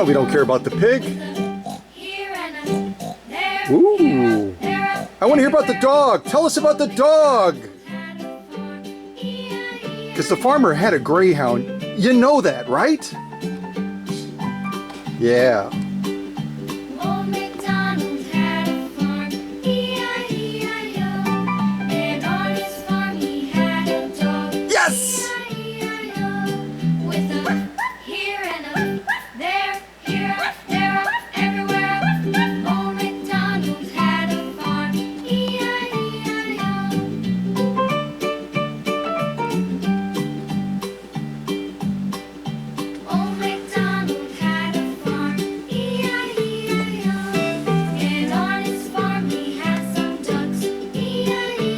we don't care about the pig. Ooh. I want to hear about the dog. Tell us about the dog. Because the farmer had a greyhound. You know that, right? Yeah. Yes!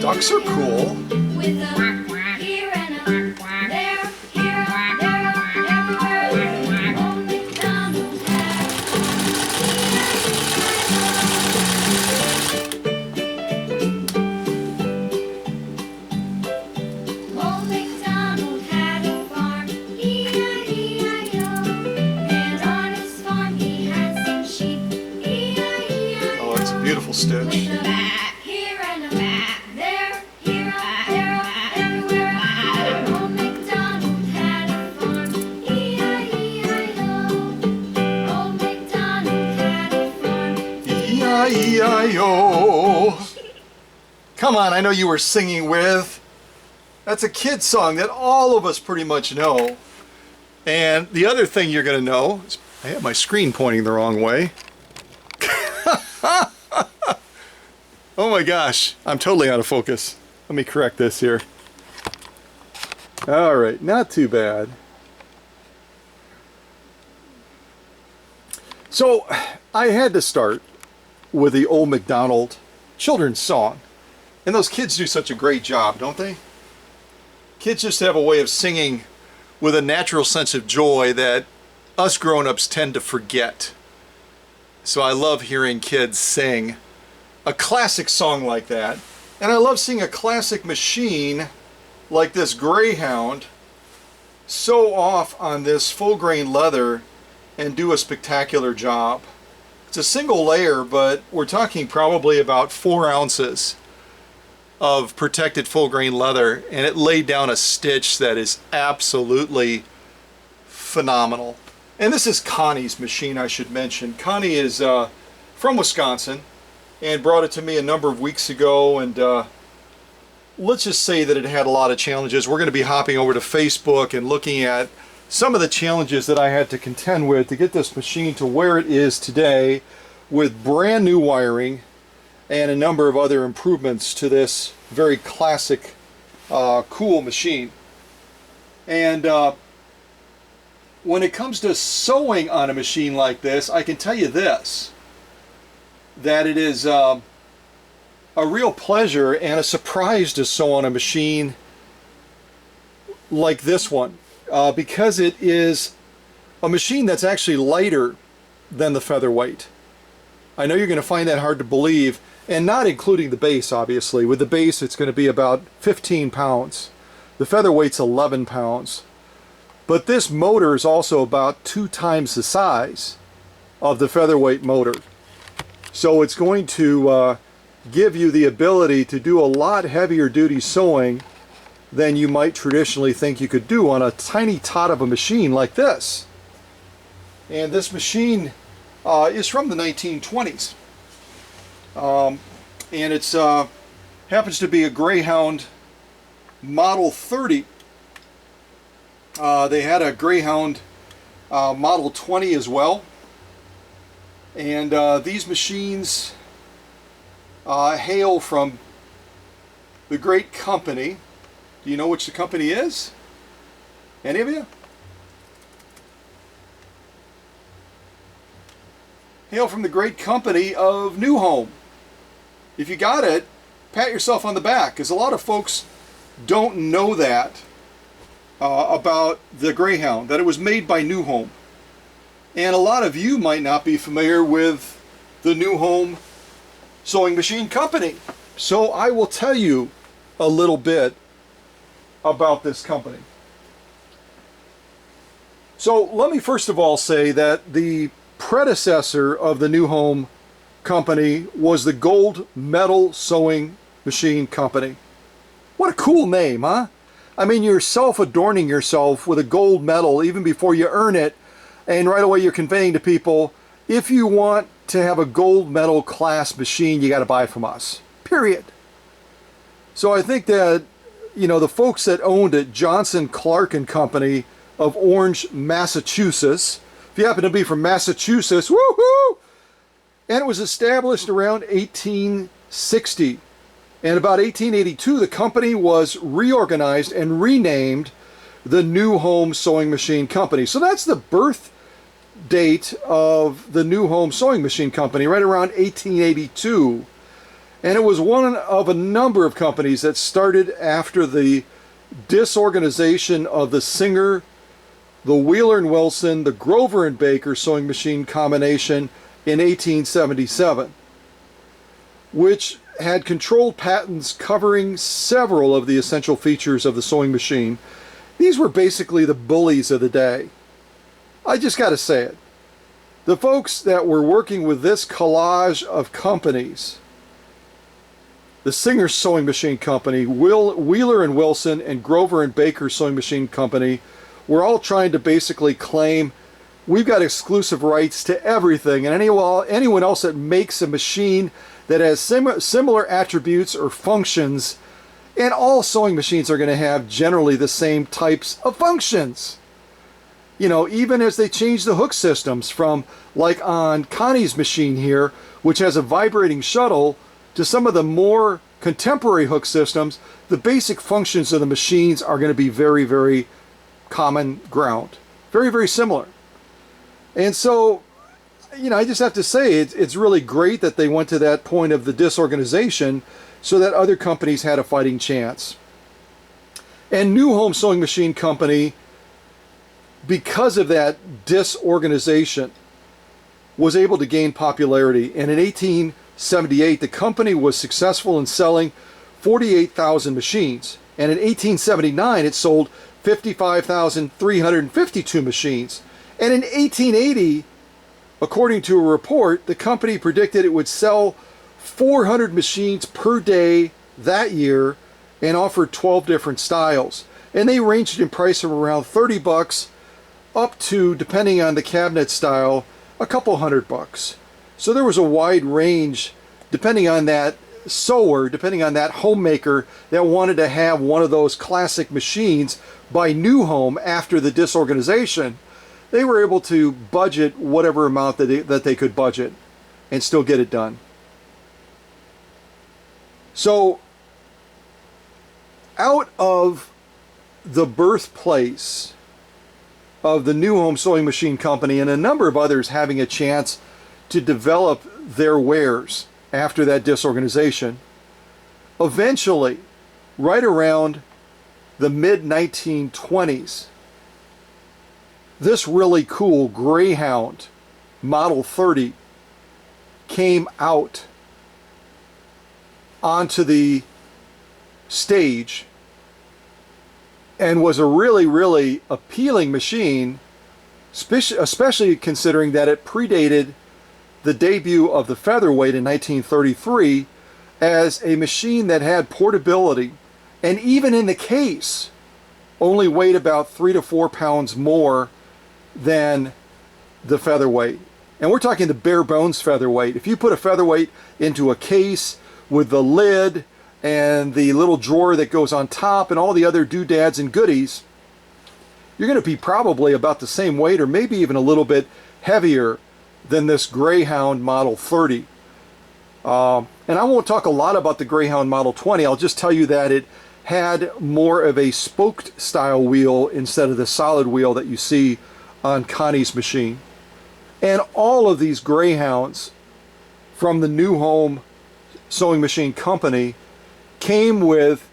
Ducks are cool. Oh, it's a beautiful stitch. E-I-E-I-O. Come on, I know you were singing with. That's a kid's song that all of us pretty much know. And the other thing you're going to know is I have my screen pointing the wrong way. Oh my gosh, I'm totally out of focus. Let me correct this here. All right, not too bad. So I had to start with the Old MacDonald children's song. And those kids do such a great job, don't they? Kids just have a way of singing with a natural sense of joy that us grown-ups tend to forget. So I love hearing kids sing a classic song like that. And I love seeing a classic machine like this Greyhound sew off on this full grain leather and do a spectacular job. It's a single layer, but we're talking probably about 4 ounces of protected full grain leather, and it laid down a stitch that is absolutely phenomenal. And this is Connie's machine, I should mention. Connie is from Wisconsin and brought it to me a number of weeks ago, and let's just say that it had a lot of challenges. We're going to be hopping over to Facebook and looking at some of the challenges that I had to contend with to get this machine to where it is today, with brand new wiring and a number of other improvements to this very classic, cool machine. And when it comes to sewing on a machine like this, I can tell you this, that it is a real pleasure and a surprise to sew on a machine like this one, because it is a machine that's actually lighter than the Featherweight. I know you're going to find that hard to believe, and not including the base, obviously. With the base, it's going to be about 15 pounds. The Featherweight's 11 pounds. But this motor is also about 2 times the size of the Featherweight motor. So it's going to give you the ability to do a lot heavier duty sewing than you might traditionally think you could do on a tiny tot of a machine like this. And this machine is from the 1920s. And it's happens to be a Greyhound Model 30. They had a Greyhound Model 20 as well. And these machines hail from the great company. Do you know which the company is? Any of you? Hail from the great company of New Home. If you got it, pat yourself on the back, because a lot of folks don't know that about the Greyhound, that it was made by New Home. And a lot of you might not be familiar with the New Home sewing machine company. So I will tell you a little bit about this company. So let me first of all say that the predecessor of the New Home Company was the Gold Medal Sewing Machine Company. What a cool name, huh? I mean, you're self-adorning yourself with a gold medal even before you earn it, and right away you're conveying to people, if you want to have a gold medal class machine, you got to buy it from us, period. So I think that, you know, the folks that owned it, Johnson, Clark and Company of Orange, Massachusetts, if you happen to be from Massachusetts, woohoo! And it was established around 1860. And about 1882, the company was reorganized and renamed the New Home Sewing Machine Company. So that's the birth date of the New Home Sewing Machine Company, right around 1882. And it was one of a number of companies that started after the disorganization of the Singer, the Wheeler and Wilson, the Grover and Baker sewing machine combination in 1877, which had controlled patents covering several of the essential features of the sewing machine. These were basically the bullies of the day. I just got to say it. The folks that were working with this collage of companies, the Singer Sewing Machine Company, Wheeler and Wilson, and Grover and Baker Sewing Machine Company, were all trying to basically claim we've got exclusive rights to everything, and anyone else that makes a machine that has similar attributes or functions, and all sewing machines are going to have generally the same types of functions. You know, even as they change the hook systems from, like on Connie's machine here, which has a vibrating shuttle, to some of the more contemporary hook systems, the basic functions of the machines are going to be very, very common ground. Very, very similar. And so, you know, I just have to say it's really great that they went to that point of the disorganization so that other companies had a fighting chance. And New Home Sewing Machine Company, because of that disorganization, was able to gain popularity. And in 1878, the company was successful in selling 48,000 machines. And in 1879, it sold 55,352 machines. And in 1880, according to a report, the company predicted it would sell 400 machines per day that year and offered 12 different styles. And they ranged in price from around $30 up to, depending on the cabinet style, a couple $100. So there was a wide range depending on that sewer, depending on that homemaker that wanted to have one of those classic machines by New Home after the disorganization. They were able to budget whatever amount that they could budget and still get it done. So out of the birthplace of the New Home Sewing Machine Company and a number of others having a chance to develop their wares after that disorganization, eventually, right around the mid-1920s, this really cool Greyhound Model 30 came out onto the stage and was a really, really appealing machine, especially considering that it predated the debut of the Featherweight in 1933 as a machine that had portability, and even in the case only weighed about 3 to 4 pounds more than the Featherweight. And we're talking the bare bones Featherweight. If you put a Featherweight into a case with the lid and the little drawer that goes on top and all the other doodads and goodies, you're going to be probably about the same weight or maybe even a little bit heavier than this Greyhound Model 30. And I won't talk a lot about the Greyhound Model 20. I'll just tell you that it had more of a spoked style wheel instead of the solid wheel that you see on Connie's machine. And all of these Greyhounds from the New Home Sewing Machine Company came with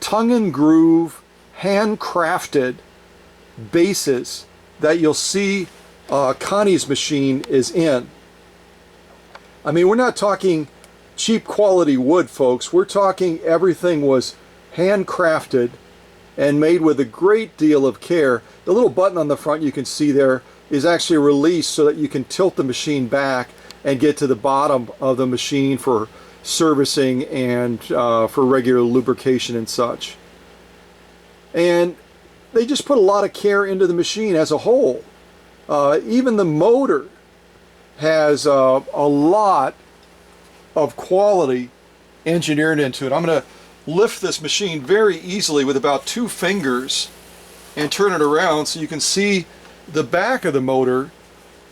tongue and groove, handcrafted bases that you'll see Connie's machine is in. I mean, we're not talking cheap quality wood, folks. We're talking everything was handcrafted and made with a great deal of care. The little button on the front you can see there is actually released so that you can tilt the machine back and get to the bottom of the machine for servicing and for regular lubrication and such. And they just put a lot of care into the machine as a whole. Even the motor has a lot of quality engineered into it. I'm going to lift this machine very easily with about 2 fingers and turn it around so you can see the back of the motor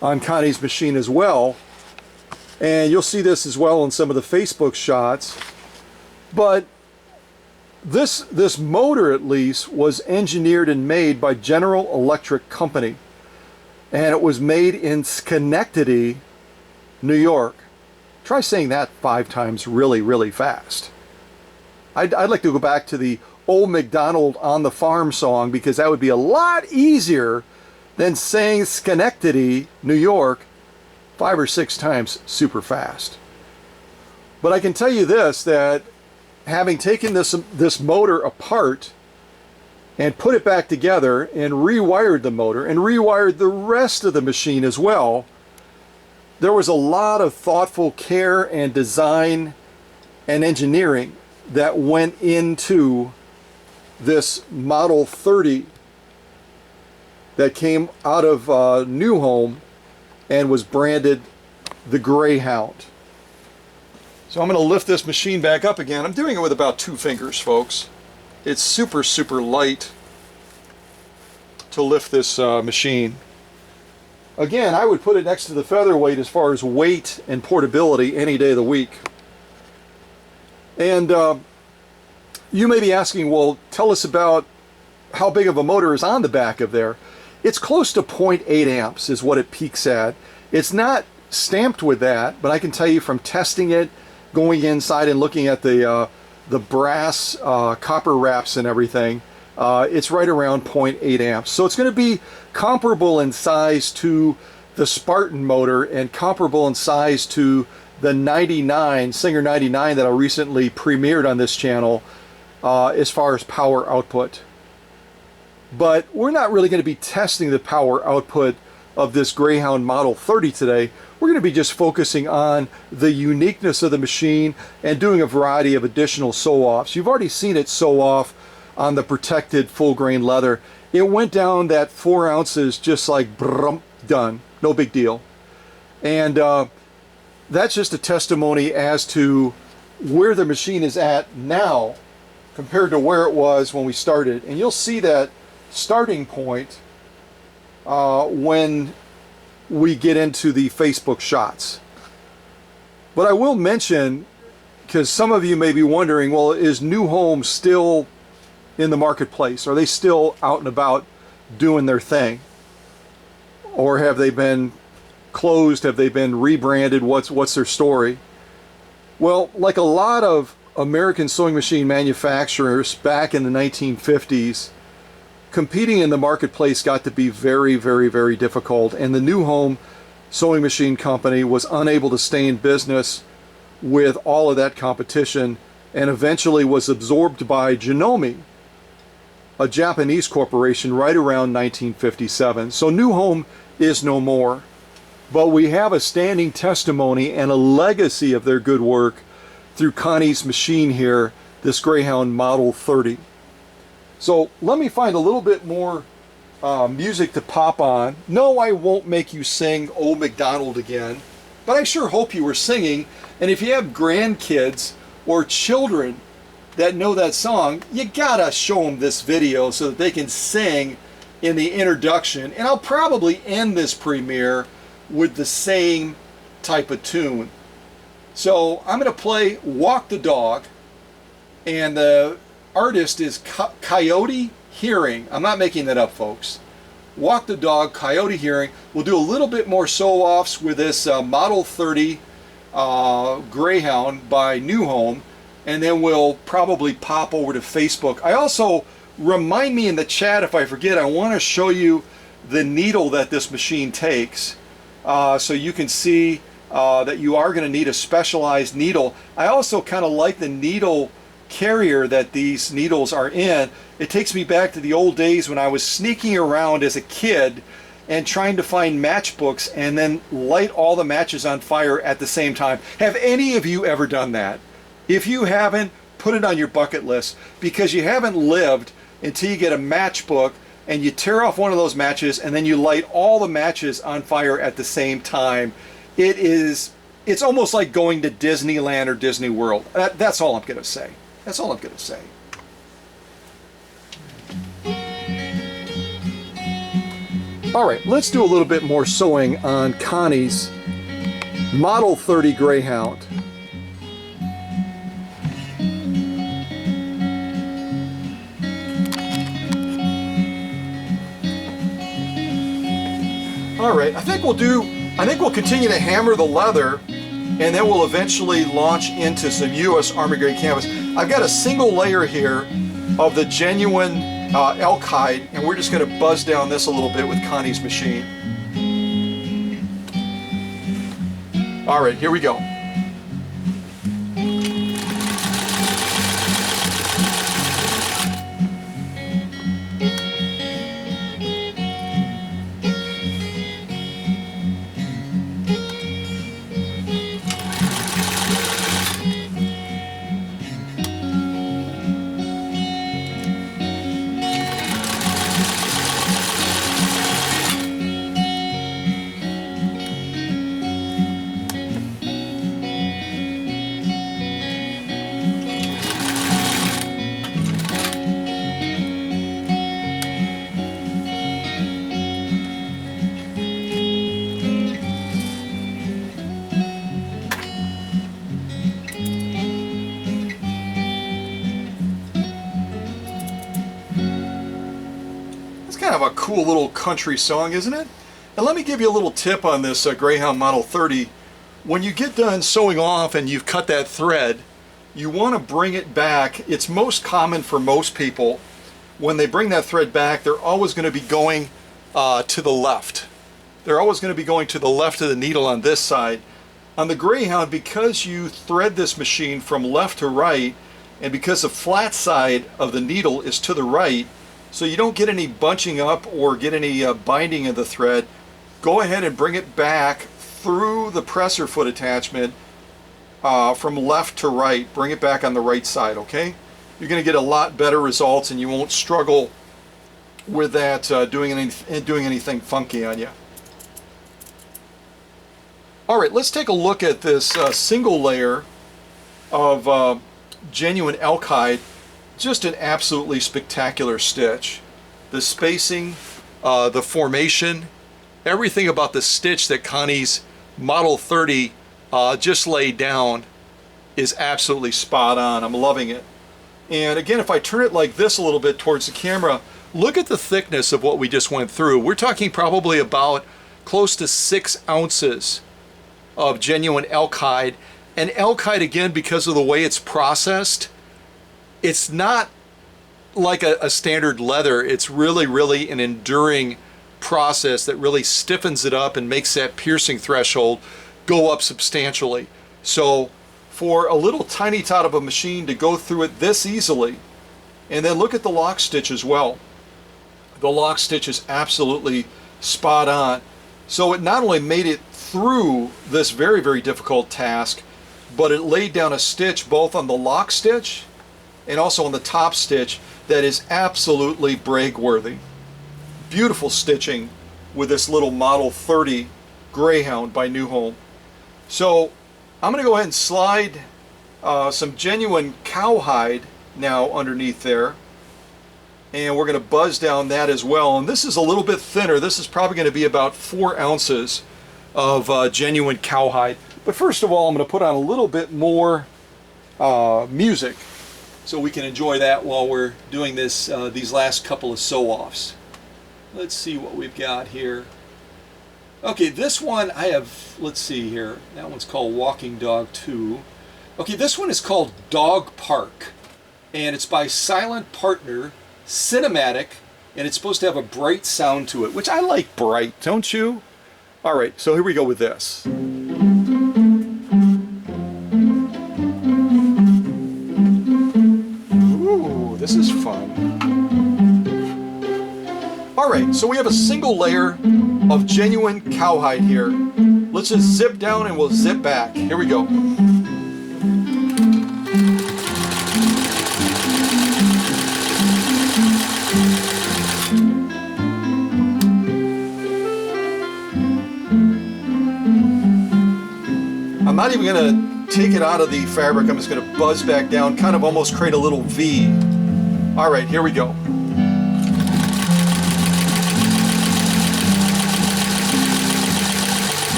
on Connie's machine as well. And you'll see this as well in some of the Facebook shots. But this motor, at least, was engineered and made by General Electric Company. And it was made in Schenectady, New York. Try saying that 5 times really, really fast. I'd like to go back to the Old MacDonald on the Farm song, because that would be a lot easier than saying Schenectady, New York, 5 or 6 times super fast. But I can tell you this, that having taken this motor apart and put it back together and rewired the motor and rewired the rest of the machine as well, there was a lot of thoughtful care and design and engineering that went into this Model 30 that came out of New Home and was branded the Greyhound. So I'm going to lift this machine back up again. I'm doing it with about 2 fingers, folks. It's super, super light to lift this machine. Again, I would put it next to the Featherweight as far as weight and portability any day of the week. And you may be asking, well, tell us about how big of a motor is on the back of there. It's close to 0.8 amps is what it peaks at. It's not stamped with that, but I can tell you from testing it, going inside and looking at the brass copper wraps and everything, it's right around 0.8 amps. So it's going to be comparable in size to the Spartan motor and comparable in size to the 99, Singer 99 that I recently premiered on this channel as far as power output. But we're not really going to be testing the power output of this Greyhound Model 30 today. We're going to be just focusing on the uniqueness of the machine and doing a variety of additional sew-offs. You've already seen it sew off on the protected full grain leather. It went down that 4 ounces just like brum, done. No big deal. And that's just a testimony as to where the machine is at now compared to where it was when we started. And you'll see that starting point when we get into the Facebook shots. But I will mention, because some of you may be wondering, well, is New Home still in the marketplace? Are they still out and about doing their thing? Or have they been closed? Have they been rebranded? What's their story? Well, like a lot of American sewing machine manufacturers back in the 1950s, competing in the marketplace got to be very, very, very difficult, and the New Home Sewing Machine Company was unable to stay in business with all of that competition and eventually was absorbed by Janome, a Japanese corporation, right around 1957. So New Home is no more, but we have a standing testimony and a legacy of their good work through Connie's machine here, this Greyhound Model 30. So let me find a little bit more music to pop on. No, I won't make you sing Old MacDonald again, but I sure hope you were singing. And if you have grandkids or children that know that song, you gotta show them this video so that they can sing in the introduction. And I'll probably end this premiere with the same type of tune. So I'm gonna play Walk the Dog, and the artist is Coyote Hearing. I'm not making that up, folks. Walk the Dog, Coyote Hearing. We'll do a little bit more sew-offs with this Model 30 Greyhound by New Home, and then we'll probably pop over to Facebook. I also, remind me in the chat if I forget, I want to show you the needle that this machine takes so you can see that you are going to need a specialized needle. I also kind of like the needle carrier that these needles are in. It takes me back to the old days when I was sneaking around as a kid and trying to find matchbooks and then light all the matches on fire at the same time. Have any of you ever done that? If you haven't, put it on your bucket list, because you haven't lived until you get a matchbook and you tear off one of those matches and then you light all the matches on fire at the same time. It's almost like going to Disneyland or Disney World. That's all I'm going to say. That's all I'm going to say. All right, let's do a little bit more sewing on Connie's Model 30 Greyhound. All right, I think we'll continue to hammer the leather, and then we'll eventually launch into some U.S. Army grade canvas. I've got a single layer here of the genuine elk hide, and we're just going to buzz down this a little bit with Connie's machine. All right, here we go. Kind of a cool little country song, isn't it? And let me give you a little tip on this Greyhound Model 30. When you get done sewing off and you've cut that thread, you want to bring it back. It's most common for most people, when they bring that thread back, they're always going to be going to the left. They're always going to be going to the left of the needle on this side. On the Greyhound, because you thread this machine from left to right, and because the flat side of the needle is to the right, so you don't get any bunching up or get any binding of the thread, go ahead and bring it back through the presser foot attachment from left to right. Bring it back on the right side, okay? You're going to get a lot better results, and you won't struggle with that doing anything funky on you. All right, let's take a look at this single layer of genuine elk hide. Just an absolutely spectacular stitch. The spacing, the formation, everything about the stitch that Connie's Model 30 just laid down is absolutely spot on. I'm loving it. And again, if I turn it like this a little bit towards the camera, look at the thickness of what we just went through. We're talking probably about close to 6 ounces of genuine elk hide. And elk hide, again, because of the way it's processed, it's not like a standard leather. It's really an enduring process that really stiffens it up and makes that piercing threshold go up substantially. So for a little tiny tot of a machine to go through it this easily, and then look at the lock stitch as well. The lock stitch is absolutely spot on. So it not only made it through this very difficult task, but it laid down a stitch both on the lock stitch and also on the top stitch that is absolutely brag-worthy. Beautiful stitching with this little Model 30 Greyhound by New Home. So I'm going to go ahead and slide some genuine cowhide now underneath there, and we're going to buzz down that as well. And this is a little bit thinner. This is probably going to be about 4 ounces of genuine cowhide. But first of all, I'm going to put on a little bit more music, so we can enjoy that while we're doing this these last couple of sew-offs. Let's see what we've got here. Okay, this one I have, let's see here. That one's called Walking Dog 2. Okay, this one is called Dog Park, and it's by Silent Partner, cinematic, and it's supposed to have a bright sound to it, which I like bright, don't you? All right, so here we go with this. This is fun. All right. right, so we have a single layer of genuine cowhide here. Let's just zip down and we'll zip back. Here we go. I'm not even going to take it out of the fabric. I'm just going to buzz back down, kind of almost create a little V. All right, here we go.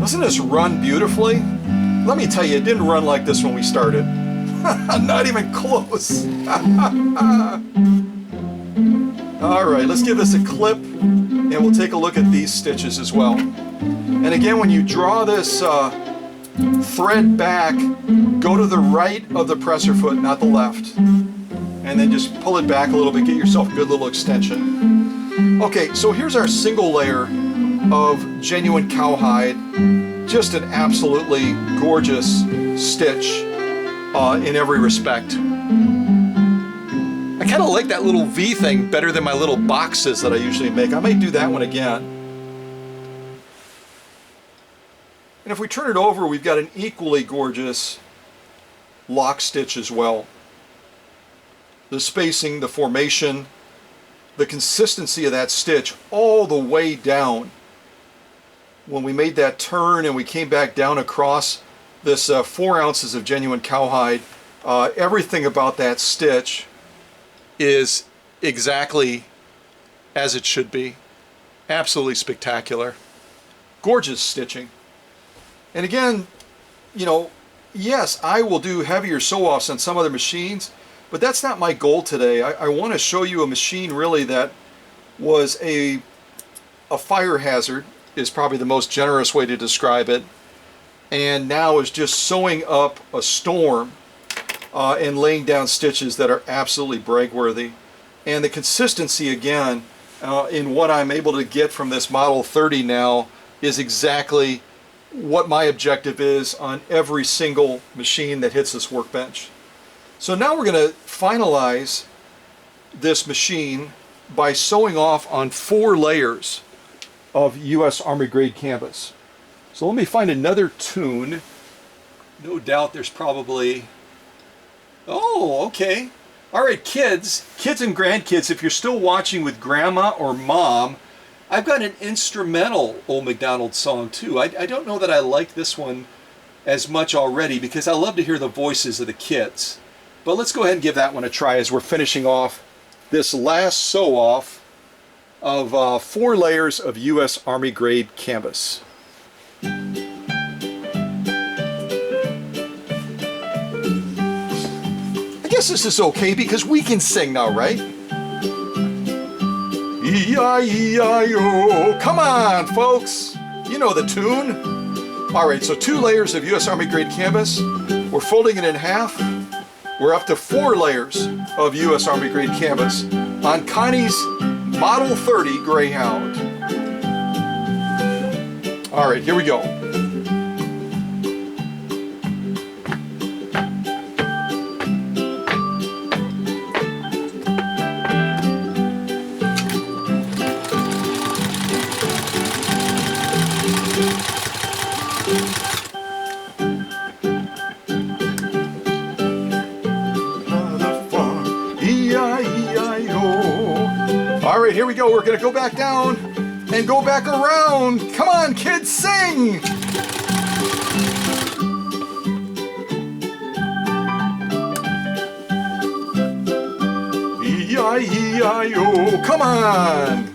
Doesn't this run beautifully? Let me tell you, it didn't run like this when we started. Not even close. All right, let's give this a clip and we'll take a look at these stitches as well. And again, when you draw this thread back, go to the right of the presser foot, not the left. And then just pull it back a little bit, get yourself a good little extension. Okay, so here's our single layer of genuine cowhide. Just an absolutely gorgeous stitch in every respect. I kind of like that little V thing better than my little boxes that I usually make. I might do that one again. And if we turn it over, we've got an equally gorgeous lock stitch as well. The spacing, the formation, the consistency of that stitch all the way down. When we made that turn and we came back down across this 4 ounces of genuine cowhide, everything about that stitch is exactly as it should be. Absolutely spectacular. Gorgeous stitching. And again, you know, yes, I will do heavier sew-offs on some other machines, but that's not my goal today. I want to show you a machine really that was a fire hazard, is probably the most generous way to describe it, and now is just sewing up a storm and laying down stitches that are absolutely brag-worthy. And the consistency again in what I'm able to get from this Model 30 now is exactly what my objective is on every single machine that hits this workbench. So now we're going to finalize this machine by sewing off on 4 layers of U.S. Army grade canvas. So let me find another tune. No doubt there's probably... Oh, okay. All right, kids and grandkids, if you're still watching with grandma or mom, I've got an instrumental Old MacDonald song too. I don't know that I like this one as much already because I love to hear the voices of the kids. But let's go ahead and give that one a try as we're finishing off this last sew-off of 4 layers of U.S. Army grade canvas. I guess this is okay because we can sing now, right? E-I-E-I-O. Come on, folks. You know the tune. All right, so 2 layers of U.S. Army grade canvas. We're folding it in half. We're up to 4 layers of U.S. Army grade canvas on Connie's Model 30 Greyhound. All right, here we go. All right, here we go. We're going to go back down and go back around. Come on, kids, sing! E-I-E-I-O. Come on!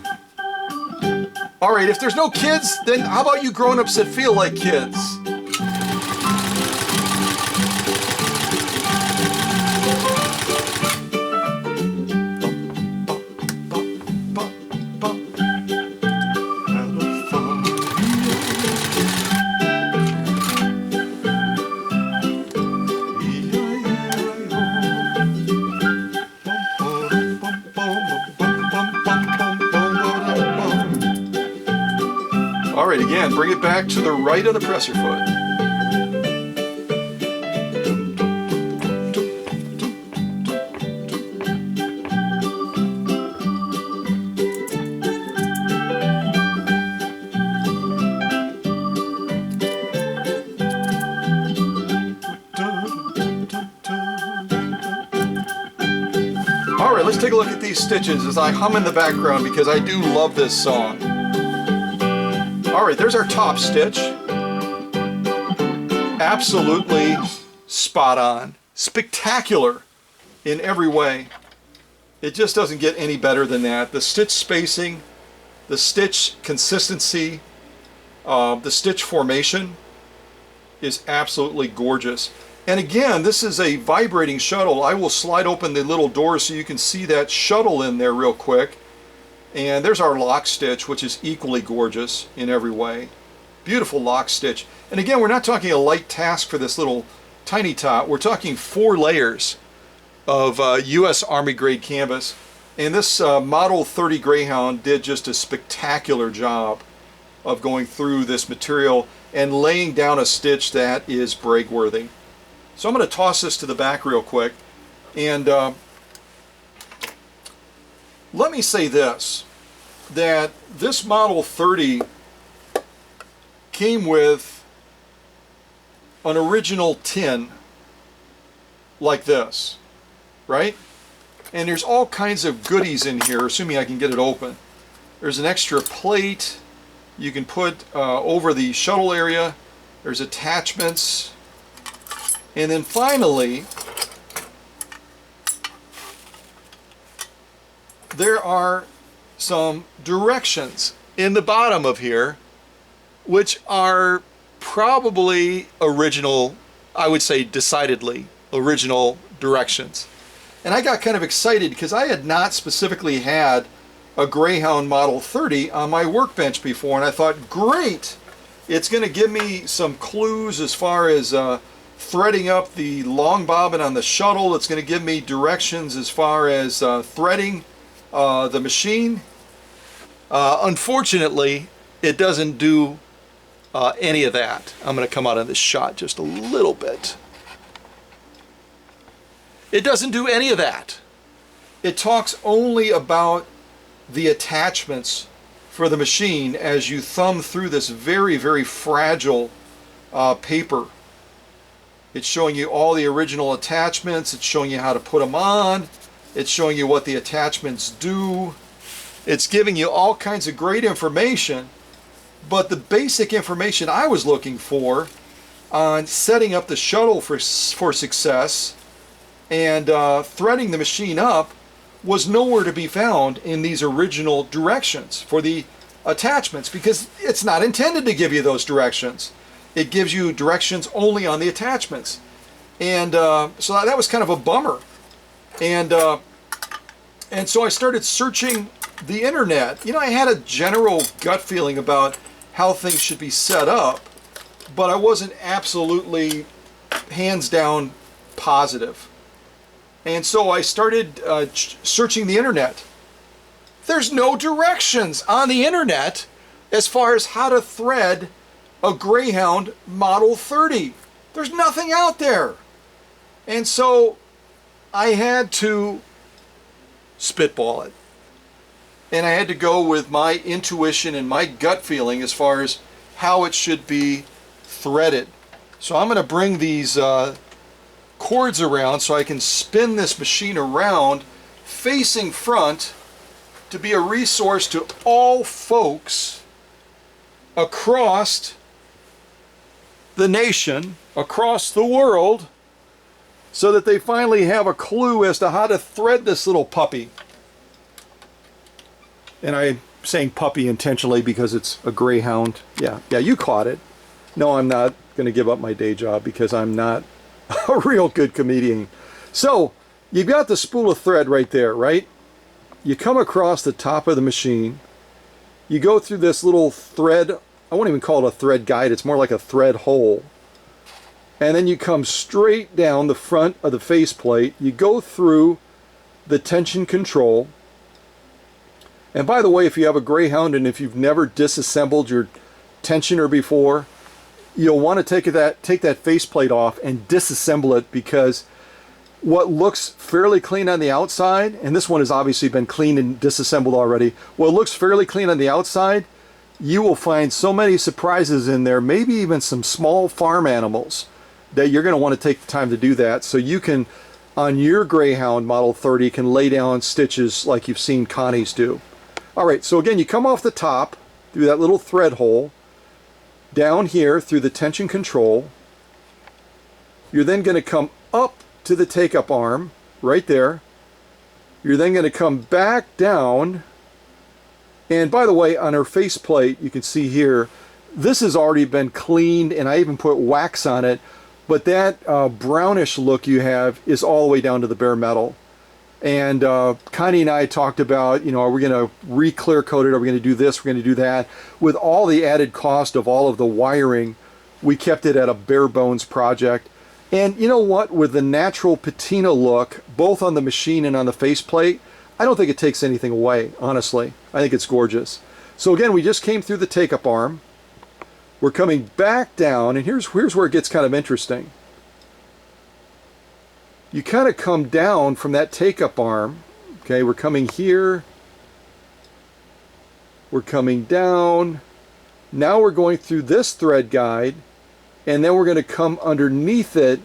All right, if there's no kids, then how about you grown-ups that feel like kids? All right, again, bring it back to the right of the presser foot. let's take a look at these stitches as I hum in the background because I do love this song. All right, there's our top stitch. Absolutely spot on. Spectacular in every way. It just doesn't get any better than that. The stitch spacing, the stitch consistency, the stitch formation is absolutely gorgeous. And again, this is a vibrating shuttle. I will slide open the little door so you can see that shuttle in there real quick. And there's our lock stitch, which is equally gorgeous in every way. Beautiful lock stitch. And again, we're not talking a light task for this little tiny tot. We're talking 4 layers of U.S. Army grade canvas. And this Model 30 Greyhound did just a spectacular job of going through this material and laying down a stitch that is break worthy. So I'm going to toss this to the back real quick. And let me say this, that this Model 30 came with an original tin like this, right? And there's all kinds of goodies in here, assuming I can get it open. There's an extra plate you can put over the shuttle area. There's attachments. And then finally, there are some directions in the bottom of here, which are probably original, I would say decidedly original directions. And I got kind of excited because I had not specifically had a Greyhound Model 30 on my workbench before, and I thought, great, it's going to give me some clues as far as threading up the long bobbin on the shuttle. It's going to give me directions as far as threading the machine. Unfortunately, it doesn't do any of that. I'm going to come out of this shot just a little bit. It doesn't do any of that. It talks only about the attachments for the machine as you thumb through this very, very fragile paper. It's showing you all the original attachments. It's showing you how to put them on. It's showing you what the attachments do. It's giving you all kinds of great information. But the basic information I was looking for on setting up the shuttle for success and threading the machine up was nowhere to be found in these original directions for the attachments, because it's not intended to give you those directions. It gives you directions only on the attachments. And so that was kind of a bummer. And so I started searching the internet. You know, I had a general gut feeling about how things should be set up, but I wasn't absolutely hands down positive. And so I started searching the internet. There's no directions on the internet as far as how to thread a Greyhound Model 30. There's nothing out there. And so I had to spitball it. And I had to go with my intuition and my gut feeling as far as how it should be threaded. So I'm going to bring these cords around so I can spin this machine around facing front to be a resource to all folks across the nation, across the world, so that they finally have a clue as to how to thread this little puppy. And I'm saying puppy intentionally because it's a Greyhound. Yeah, you caught it. No, I'm not going to give up my day job because I'm not a real good comedian. So, you've got the spool of thread right there, right? You come across the top of the machine. You go through this little thread. I won't even call it a thread guide. It's more like a thread hole. And then you come straight down the front of the faceplate. You go through the tension control. And by the way, if you have a Greyhound and if you've never disassembled your tensioner before, you'll want to take that faceplate off and disassemble it, because what looks fairly clean on the outside, and this one has obviously been cleaned and disassembled already, what looks fairly clean on the outside, you will find so many surprises in there, maybe even some small farm animals, that you're going to want to take the time to do that so you can on your Greyhound Model 30 can lay down stitches like you've seen Connie's do. All right, so again, you come off the top through that little thread hole, down here through the tension control. You're then going to come up to the take-up arm, right there. You're then going to come back down. And by the way, on our faceplate, you can see here, this has already been cleaned, and I even put wax on it. But that brownish look you have is all the way down to the bare metal. And Connie and I talked about, are we going to re-clear coat it? Are we going to do this? We're going to do that. With all the added cost of all of the wiring, we kept it at a bare bones project. And you know what? With the natural patina look, both on the machine and on the faceplate, I don't think it takes anything away, honestly. I think it's gorgeous. So again, we just came through the take-up arm. We're coming back down, and here's where it gets kind of interesting. You kind of come down from that take-up arm. Okay, we're coming here. We're coming down. Now we're going through this thread guide, and then we're going to come underneath it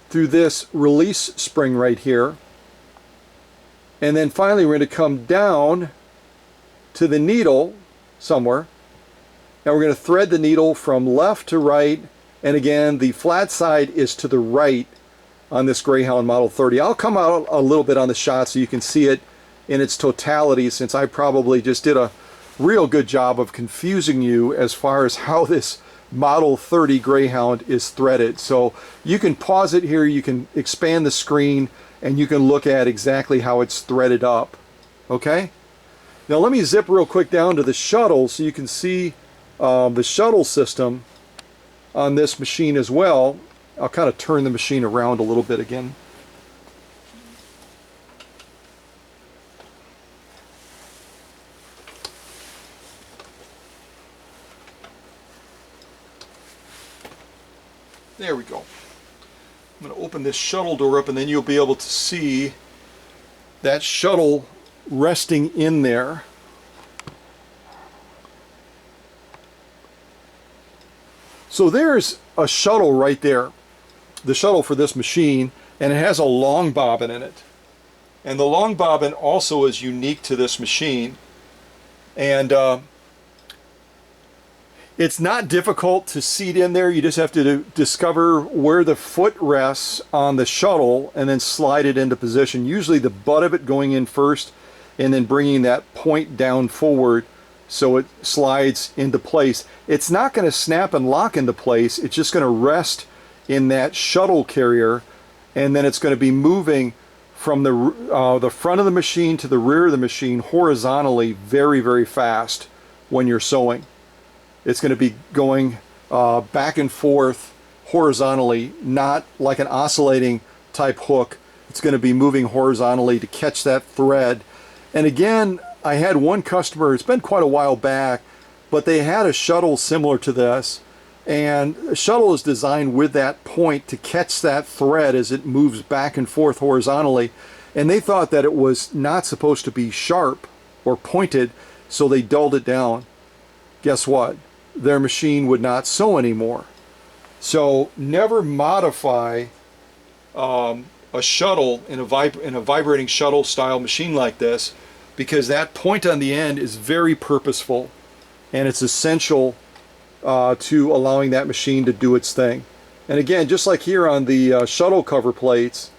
through this release spring right here. And then finally we're going to come down to the needle somewhere. Now we're going to thread the needle from left to right, and again the flat side is to the right on this Greyhound Model 30. I'll come out a little bit on the shot so you can see it in its totality, since I probably just did a real good job of confusing you as far as how this Model 30 Greyhound is threaded. So you can pause it here, you can expand the screen, and you can look at exactly how it's threaded up. Okay? Now let me zip real quick down to the shuttle so you can see the shuttle system on this machine as well. I'll kind of turn the machine around a little bit again. There we go. I'm going to open this shuttle door up, and then you'll be able to see that shuttle resting in there. So there's a shuttle right there, the shuttle for this machine, and it has a long bobbin in it. And the long bobbin also is unique to this machine. And it's not difficult to seat in there. You just have to discover where the foot rests on the shuttle and then slide it into position. Usually the butt of it going in first and then bringing that point down forward so it slides into place. It's not going to snap and lock into place. It's just going to rest in that shuttle carrier, and then it's going to be moving from the front of the machine to the rear of the machine horizontally very, very fast when you're sewing. It's going to be going back and forth horizontally, not like an oscillating type hook. It's going to be moving horizontally to catch that thread. And again, I had one customer, it's been quite a while back, but they had a shuttle similar to this, and the shuttle is designed with that point to catch that thread as it moves back and forth horizontally, and they thought that it was not supposed to be sharp or pointed, so they dulled it down. Guess what? Their machine would not sew anymore. So never modify a shuttle in a vibrating shuttle style machine like this, because that point on the end is very purposeful, and it's essential to allowing that machine to do its thing. And again, just like here on the shuttle cover plates,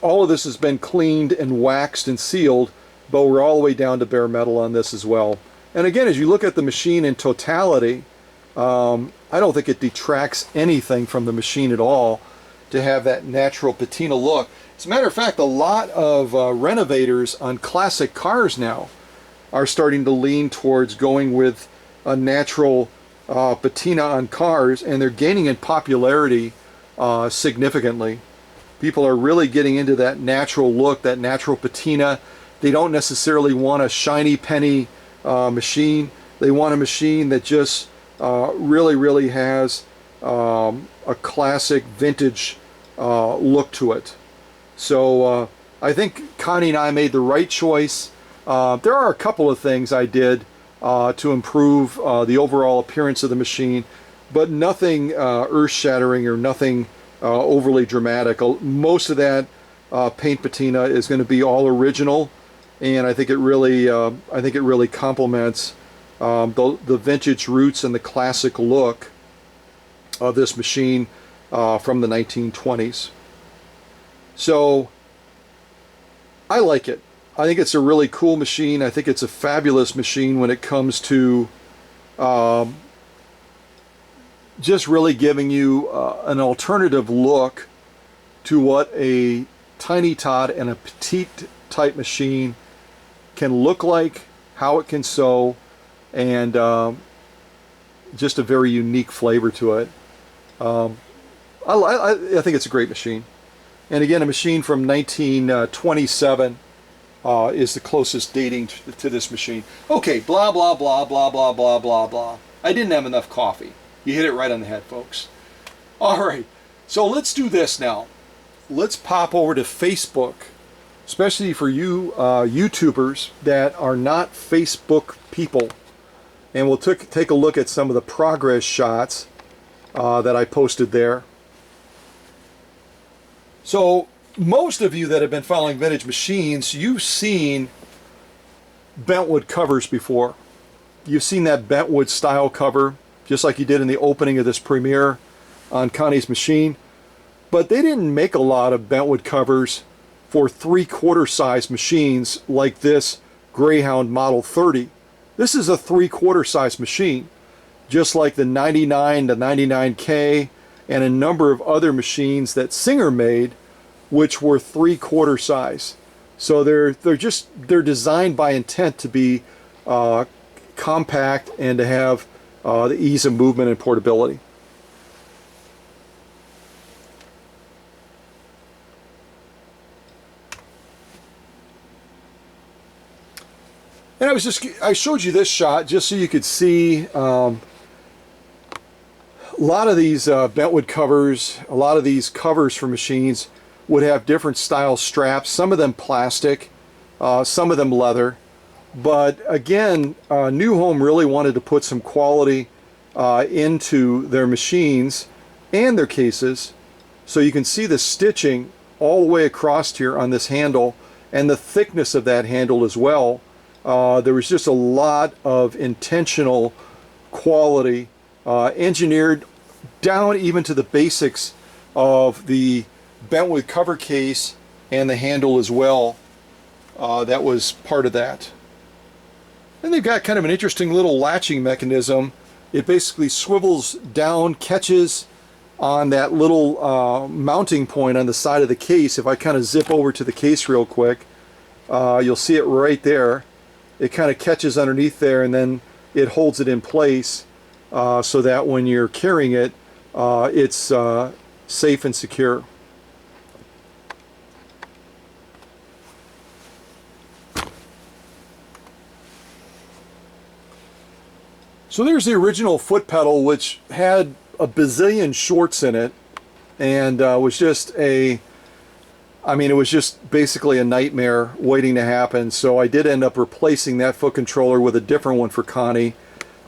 all of this has been cleaned and waxed and sealed, but we're all the way down to bare metal on this as well. And again, as you look at the machine in totality, I don't think it detracts anything from the machine at all to have that natural patina look. As a matter of fact, a lot of renovators on classic cars now are starting to lean towards going with a natural patina on cars, and they're gaining in popularity significantly. People are really getting into that natural look, that natural patina. They don't necessarily want a shiny penny machine. They want a machine that just really has a classic vintage look to it. So I think Connie and I made the right choice. There are a couple of things I did to improve the overall appearance of the machine, but nothing earth-shattering or nothing overly dramatic. Most of that paint patina is going to be all original, and I think it really complements the vintage roots and the classic look of this machine from the 1920s. So I like it. I think it's a really cool machine. I think it's a fabulous machine when it comes to just really giving you an alternative look to what a tiny tot and a petite type machine can look like, how it can sew, and just a very unique flavor to it. I think it's a great machine. And again, a machine from 1927 is the closest dating to this machine. Okay, blah, blah, blah, blah, blah, blah, blah, blah. I didn't have enough coffee. You hit it right on the head, folks. All right, so let's do this now. Let's pop over to Facebook, especially for you YouTubers that are not Facebook people. And we'll take a look at some of the progress shots that I posted there. So most of you that have been following vintage machines, you've seen bentwood covers before. You've seen that bentwood style cover, just like you did in the opening of this premiere on Connie's machine. But they didn't make a lot of bentwood covers for 3/4 size machines like this Greyhound Model 30. This is a 3/4 size machine, just like the 99 to 99K and a number of other machines that Singer made, which were 3/4 size. So they're designed by intent to be compact and to have the ease of movement and portability. And I showed you this shot just so you could see a lot of these bentwood covers, a lot of these covers for machines would have different style straps, some of them plastic, some of them leather. But again, New Home really wanted to put some quality into their machines and their cases. So you can see the stitching all the way across here on this handle and the thickness of that handle as well. There was just a lot of intentional quality, engineered down even to the basics of the bentwood cover case and the handle as well. That was part of that. And they've got kind of an interesting little latching mechanism. It basically swivels down, catches on that little mounting point on the side of the case. If I kind of zip over to the case real quick, you'll see it right there. It kind of catches underneath there, and then it holds it in place so that when you're carrying it, it's safe and secure. So there's the original foot pedal, which had a bazillion shorts in it, and was just it was just basically a nightmare waiting to happen. So I did end up replacing that foot controller with a different one for Connie.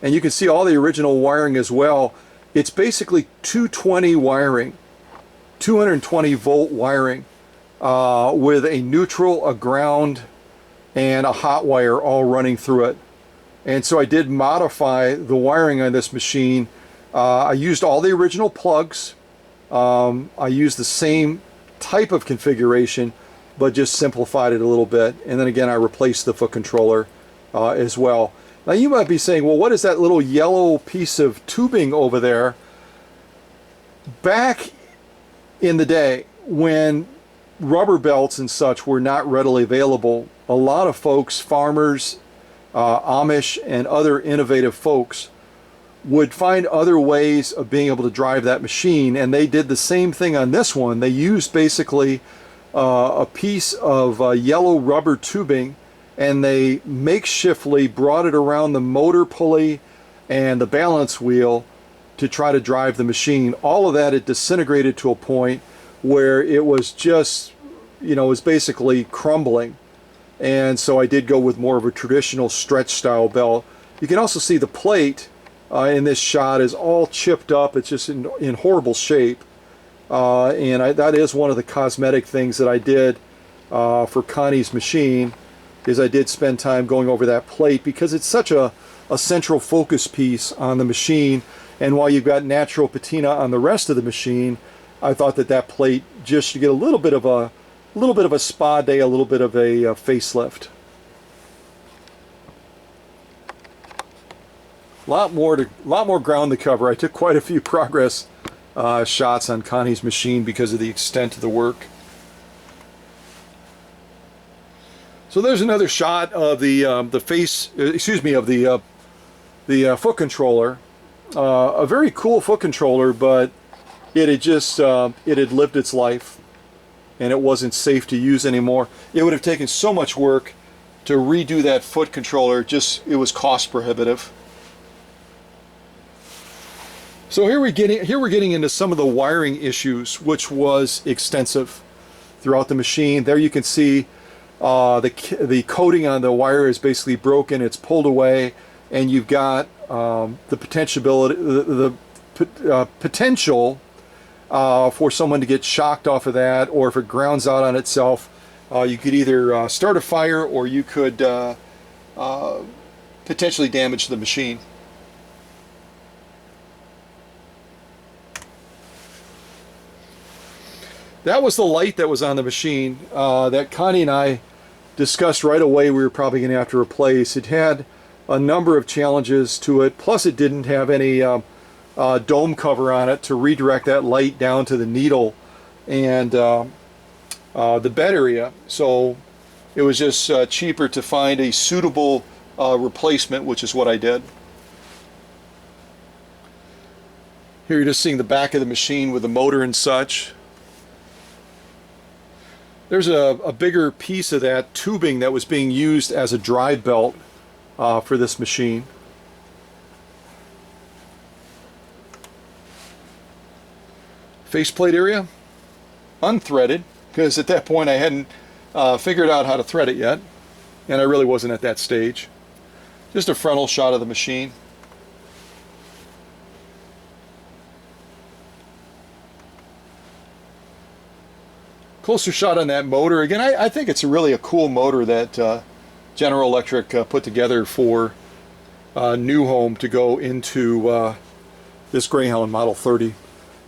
And you can see all the original wiring as well. It's basically 220 wiring, 220 volt wiring with a neutral, a ground, and a hot wire all running through it. And so I did modify the wiring on this machine. I used all the original plugs. I used the same type of configuration, but just simplified it a little bit. And then again, I replaced the foot controller as well. Now you might be saying, well, what is that little yellow piece of tubing over there? Back in the day when rubber belts and such were not readily available, a lot of folks, farmers, Amish, and other innovative folks would find other ways of being able to drive that machine, and they did the same thing on this one. They used basically a piece of yellow rubber tubing, and they makeshiftly brought it around the motor pulley and the balance wheel to try to drive the machine. All of that had disintegrated to a point where it was just, it was basically crumbling. And so I did go with more of a traditional stretch style belt. You can also see the plate in this shot is all chipped up. It's just in horrible shape. that is one of the cosmetic things that I did for Connie's machine, is I did spend time going over that plate because it's such a central focus piece on the machine, and while you've got natural patina on the rest of the machine, I thought that that plate just should get a little bit of a spa day, a little bit of a facelift. Lot more ground to cover. I took quite a few progress shots on Connie's machine because of the extent of the work. So there's another shot of the foot controller. A very cool foot controller, but it had lived its life, and it wasn't safe to use anymore. It would have taken so much work to redo that foot controller. It was cost prohibitive. So here we're getting into some of the wiring issues, which was extensive throughout the machine. There you can see the coating on the wire is basically broken. It's pulled away, and you've got the potential for someone to get shocked off of that, or if it grounds out on itself, you could either start a fire, or you could potentially damage the machine. That was the light that was on the machine that Connie and I discussed right away we were probably going to have to replace. It had a number of challenges to it, plus it didn't have any dome cover on it to redirect that light down to the needle and the bed area. So it was just cheaper to find a suitable replacement, which is what I did. Here you're just seeing the back of the machine with the motor and such. There's a bigger piece of that tubing that was being used as a drive belt for this machine. Faceplate area, unthreaded, because at that point I hadn't figured out how to thread it yet, and I really wasn't at that stage. Just a frontal shot of the machine. Closer shot on that motor. Again, I think it's really a cool motor that General Electric put together for new home to go into this Greyhound Model 30.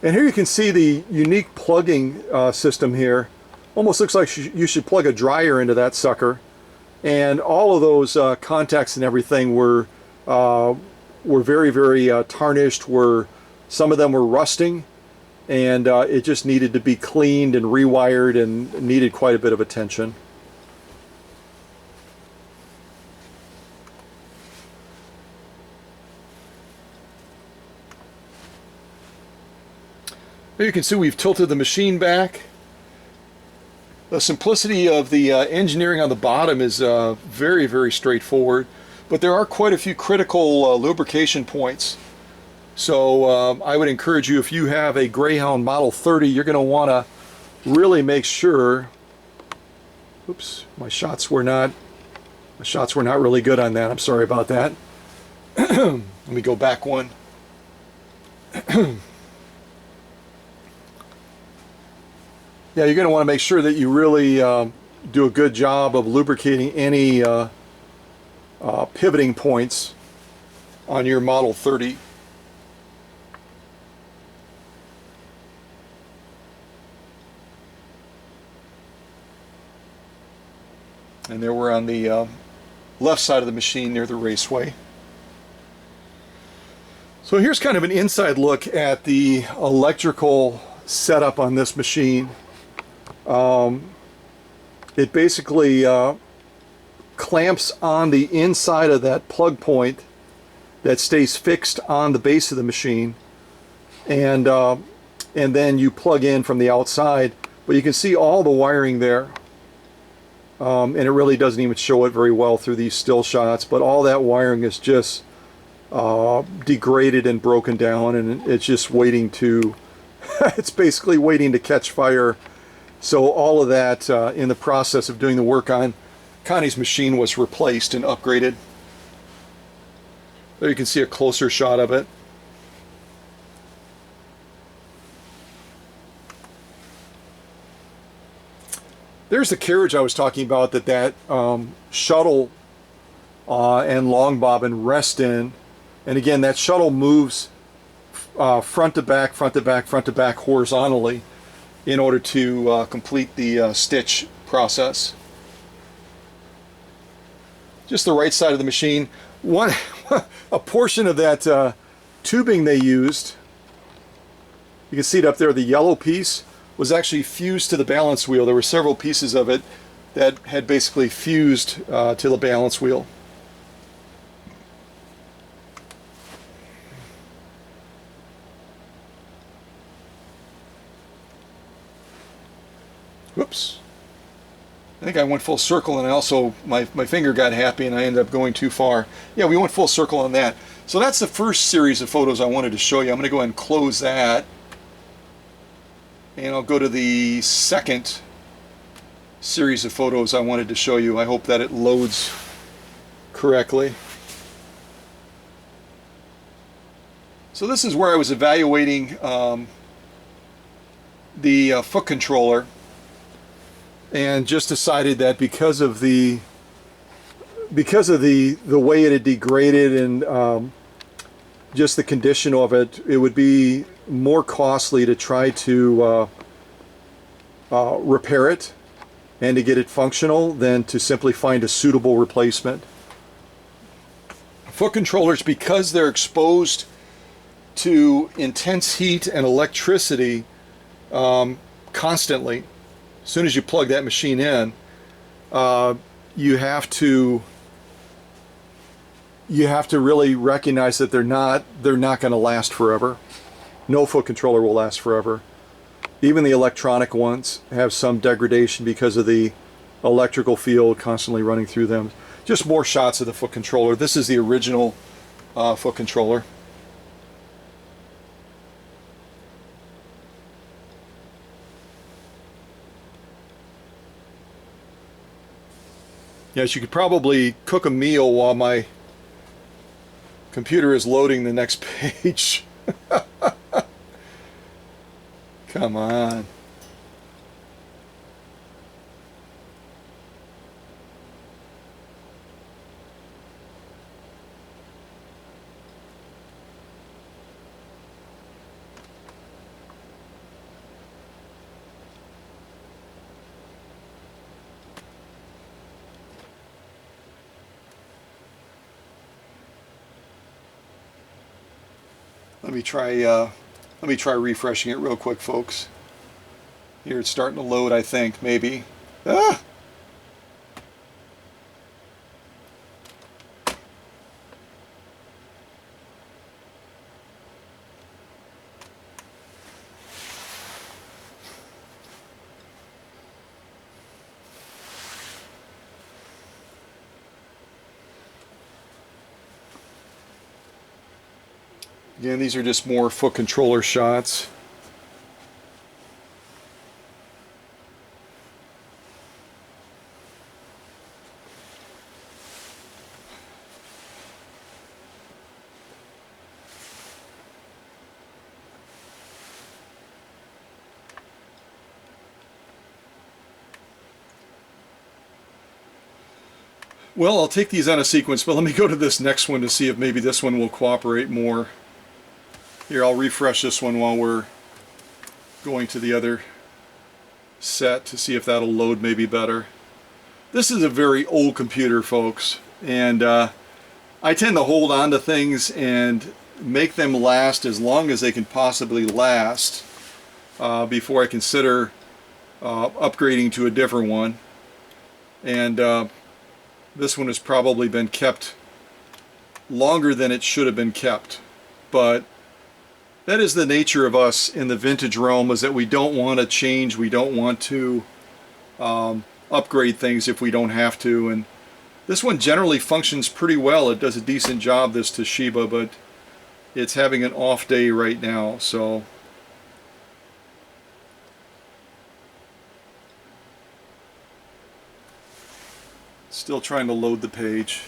And here you can see the unique plugging system here. Almost looks like you should plug a dryer into that sucker. And all of those contacts and everything were very, very tarnished. Some of them were rusting. And it just needed to be cleaned and rewired and needed quite a bit of attention. Here you can see we've tilted the machine back. The simplicity of the engineering on the bottom is very, very straightforward, but there are quite a few critical lubrication points. So I would encourage you, if you have a Greyhound Model 30, you're going to want to really make sure. Oops, my shots were not really good on that. I'm sorry about that. Let me go back one. Yeah, you're going to want to make sure that you really do a good job of lubricating any pivoting points on your Model 30. And there we're on the left side of the machine near the raceway. So here's kind of an inside look at the electrical setup on this machine. It basically clamps on the inside of that plug point that stays fixed on the base of the machine, and then you plug in from the outside. But you can see all the wiring there. And it really doesn't even show it very well through these still shots, but all that wiring is just degraded and broken down, and it's just waiting to it's basically waiting to catch fire. So all of that in the process of doing the work on Connie's machine was replaced and upgraded. There you can see a closer shot of it. There's the carriage I was talking about that shuttle and long bobbin rest in. And again, that shuttle moves front to back, front to back, front to back horizontally in order to complete the stitch process. Just the right side of the machine. A portion of that tubing they used, you can see it up there, the yellow piece was actually fused to the balance wheel. There were several pieces of it that had basically fused to the balance wheel. Whoops. I think I went full circle, and also my finger got happy and I ended up going too far. Yeah, we went full circle on that. So that's the first series of photos I wanted to show you. I'm going to go ahead and close that. And I'll go to the second series of photos I wanted to show you. I hope that it loads correctly. So this is where I was evaluating the foot controller, and just decided that because of the way it had degraded and just the condition of it, it would be more costly to try to repair it and to get it functional than to simply find a suitable replacement. Foot controllers, because they're exposed to intense heat and electricity constantly, as soon as you plug that machine in, you have to really recognize that they're not going to last forever. No foot controller will last forever. Even the electronic ones have some degradation because of the electrical field constantly running through them. Just more shots of the foot controller. This is the original foot controller. Yes, you could probably cook a meal while my computer is loading the next page. Come on. Let me try refreshing it real quick, folks. Here it's starting to load, I think, maybe. Ah! Again, these are just more foot controller shots. Well, I'll take these on a sequence, but let me go to this next one to see if maybe this one will cooperate more. Here, I'll refresh this one while we're going to the other set to see if that'll load maybe better. This is a very old computer, folks, and I tend to hold on to things and make them last as long as they can possibly last before I consider upgrading to a different one. And this one has probably been kept longer than it should have been kept, but that is the nature of us in the vintage realm, is that we don't want to change, we don't want to upgrade things if we don't have to. And this one generally functions pretty well. It does a decent job, this Toshiba, but it's having an off day right now, so still trying to load the page.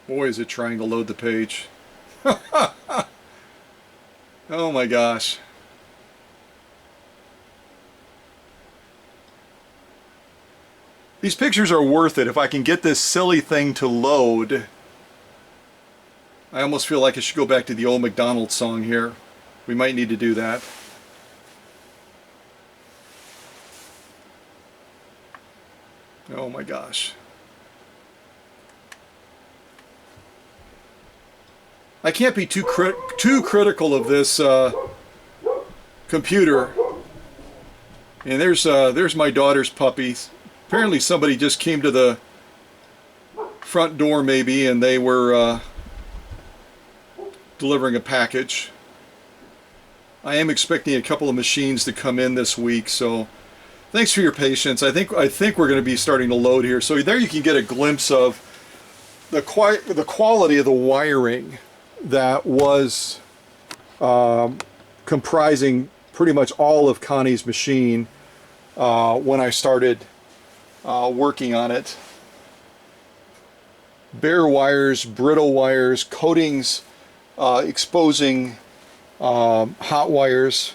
Boy, is it trying to load the page. Oh my gosh. These pictures are worth it. If I can get this silly thing to load, I almost feel like I should go back to the old McDonald's song here. We might need to do that. Oh my gosh. I can't be too critical of this computer. And there's my daughter's puppies. Apparently somebody just came to the front door maybe, and they were delivering a package. I am expecting a couple of machines to come in this week, so thanks for your patience. I think we're going to be starting to load here. So there you can get a glimpse of the quality of the wiring that was comprising pretty much all of Connie's machine when I started working on it. Bare wires, brittle wires, coatings exposing hot wires.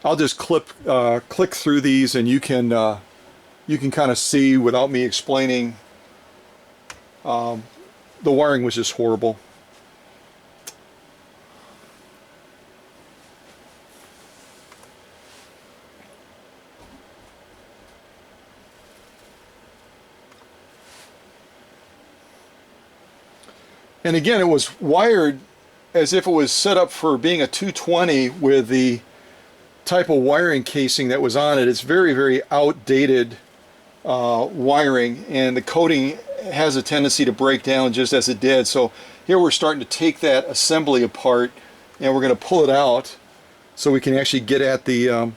I'll just click through these, and you can kind of see without me explaining. The wiring was just horrible. And again, it was wired as if it was set up for being a 220 with the type of wiring casing that was on it. It's very, very outdated wiring, and the coating has a tendency to break down just as it did. So here we're starting to take that assembly apart, and we're going to pull it out so we can actually get at the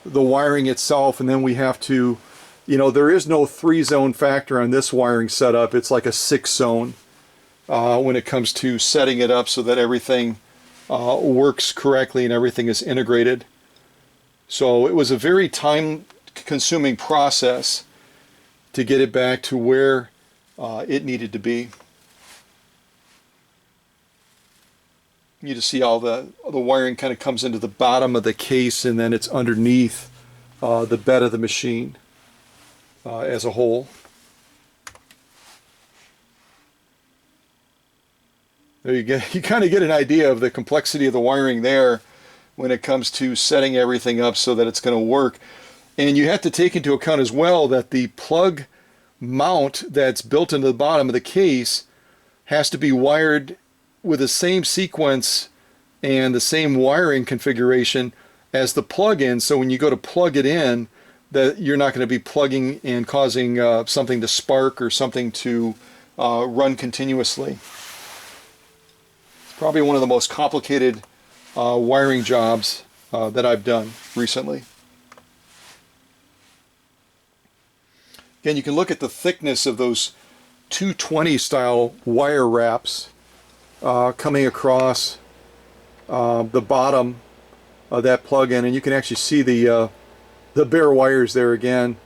wiring itself. And then we have to, there is no 3-zone factor on this wiring setup. It's like a 6-zone when it comes to setting it up so that everything works correctly and everything is integrated. So it was a very time-consuming process to get it back to where it needed to be. You just see how the wiring kind of comes into the bottom of the case, and then it's underneath the bed of the machine as a whole. There you kind of get an idea of the complexity of the wiring there when it comes to setting everything up so that it's going to work. And you have to take into account as well that the plug mount that's built into the bottom of the case has to be wired with the same sequence and the same wiring configuration as the plug-in. So when you go to plug it in, that you're not going to be plugging and causing something to spark or something to run continuously. It's probably one of the most complicated wiring jobs that I've done recently. Again, you can look at the thickness of those 220 style wire wraps coming across the bottom of that plug-in, and you can actually see the bare wires there again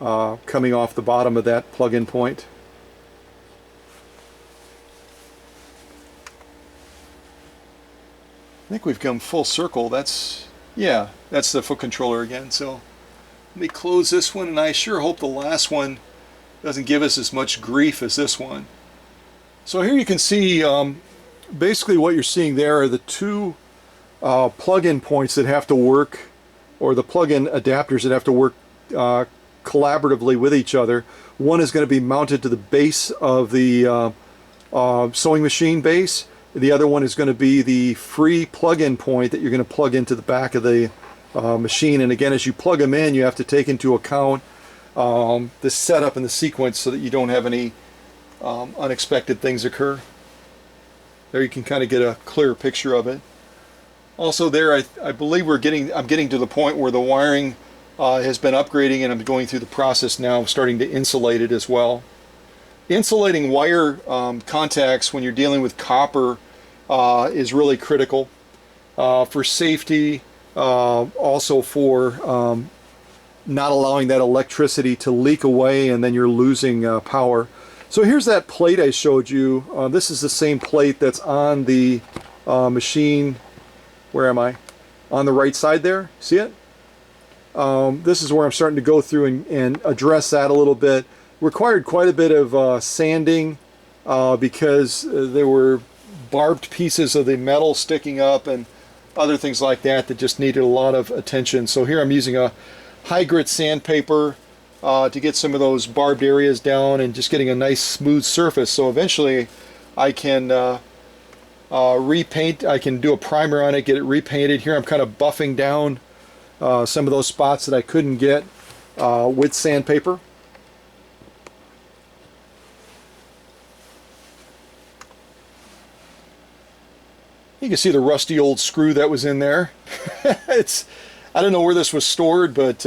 coming off the bottom of that plug-in point. I think we've come full circle. That's the foot controller again. So let me close this one, and I sure hope the last one doesn't give us as much grief as this one. So here you can see basically what you're seeing there are the two plug-in points that have to work, or the plug-in adapters that have to work collaboratively with each other. One is going to be mounted to the base of the sewing machine base. The other one is going to be the free plug-in point that you're going to plug into the back of the machine. And again, as you plug them in, you have to take into account the setup and the sequence so that you don't have any unexpected things occur. There you can kind of get a clear picture of it. Also there, I believe I'm getting to the point where the wiring has been upgrading, and I'm going through the process now of starting to insulate it as well. Insulating wire contacts when you're dealing with copper is really critical for safety, also for not allowing that electricity to leak away and then you're losing power. So here's that plate I showed you. This is the same plate that's on the machine. Where am I? On the right side there, see it? This is where I'm starting to go through and address that a little bit. Required quite a bit of sanding because there were barbed pieces of the metal sticking up and other things like that that just needed a lot of attention. So here I'm using a high grit sandpaper to get some of those barbed areas down and just getting a nice smooth surface. So eventually I can repaint, I can do a primer on it, get it repainted. Here I'm kind of buffing down some of those spots that I couldn't get with sandpaper. You can see the rusty old screw that was in there. I don't know where this was stored, but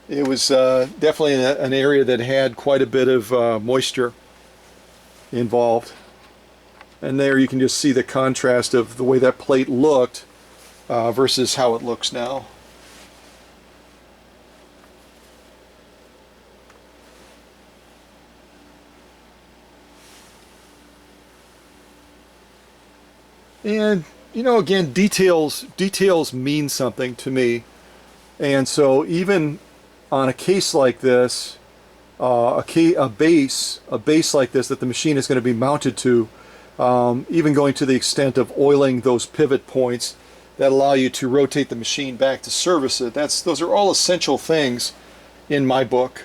it was definitely an area that had quite a bit of moisture involved. And there you can just see the contrast of the way that plate looked versus how it looks now. And you know, again, details mean something to me. And so even on a case like this, a base like this that the machine is going to be mounted to, even going to the extent of oiling those pivot points that allow you to rotate the machine back to service it. Those are all essential things in my book.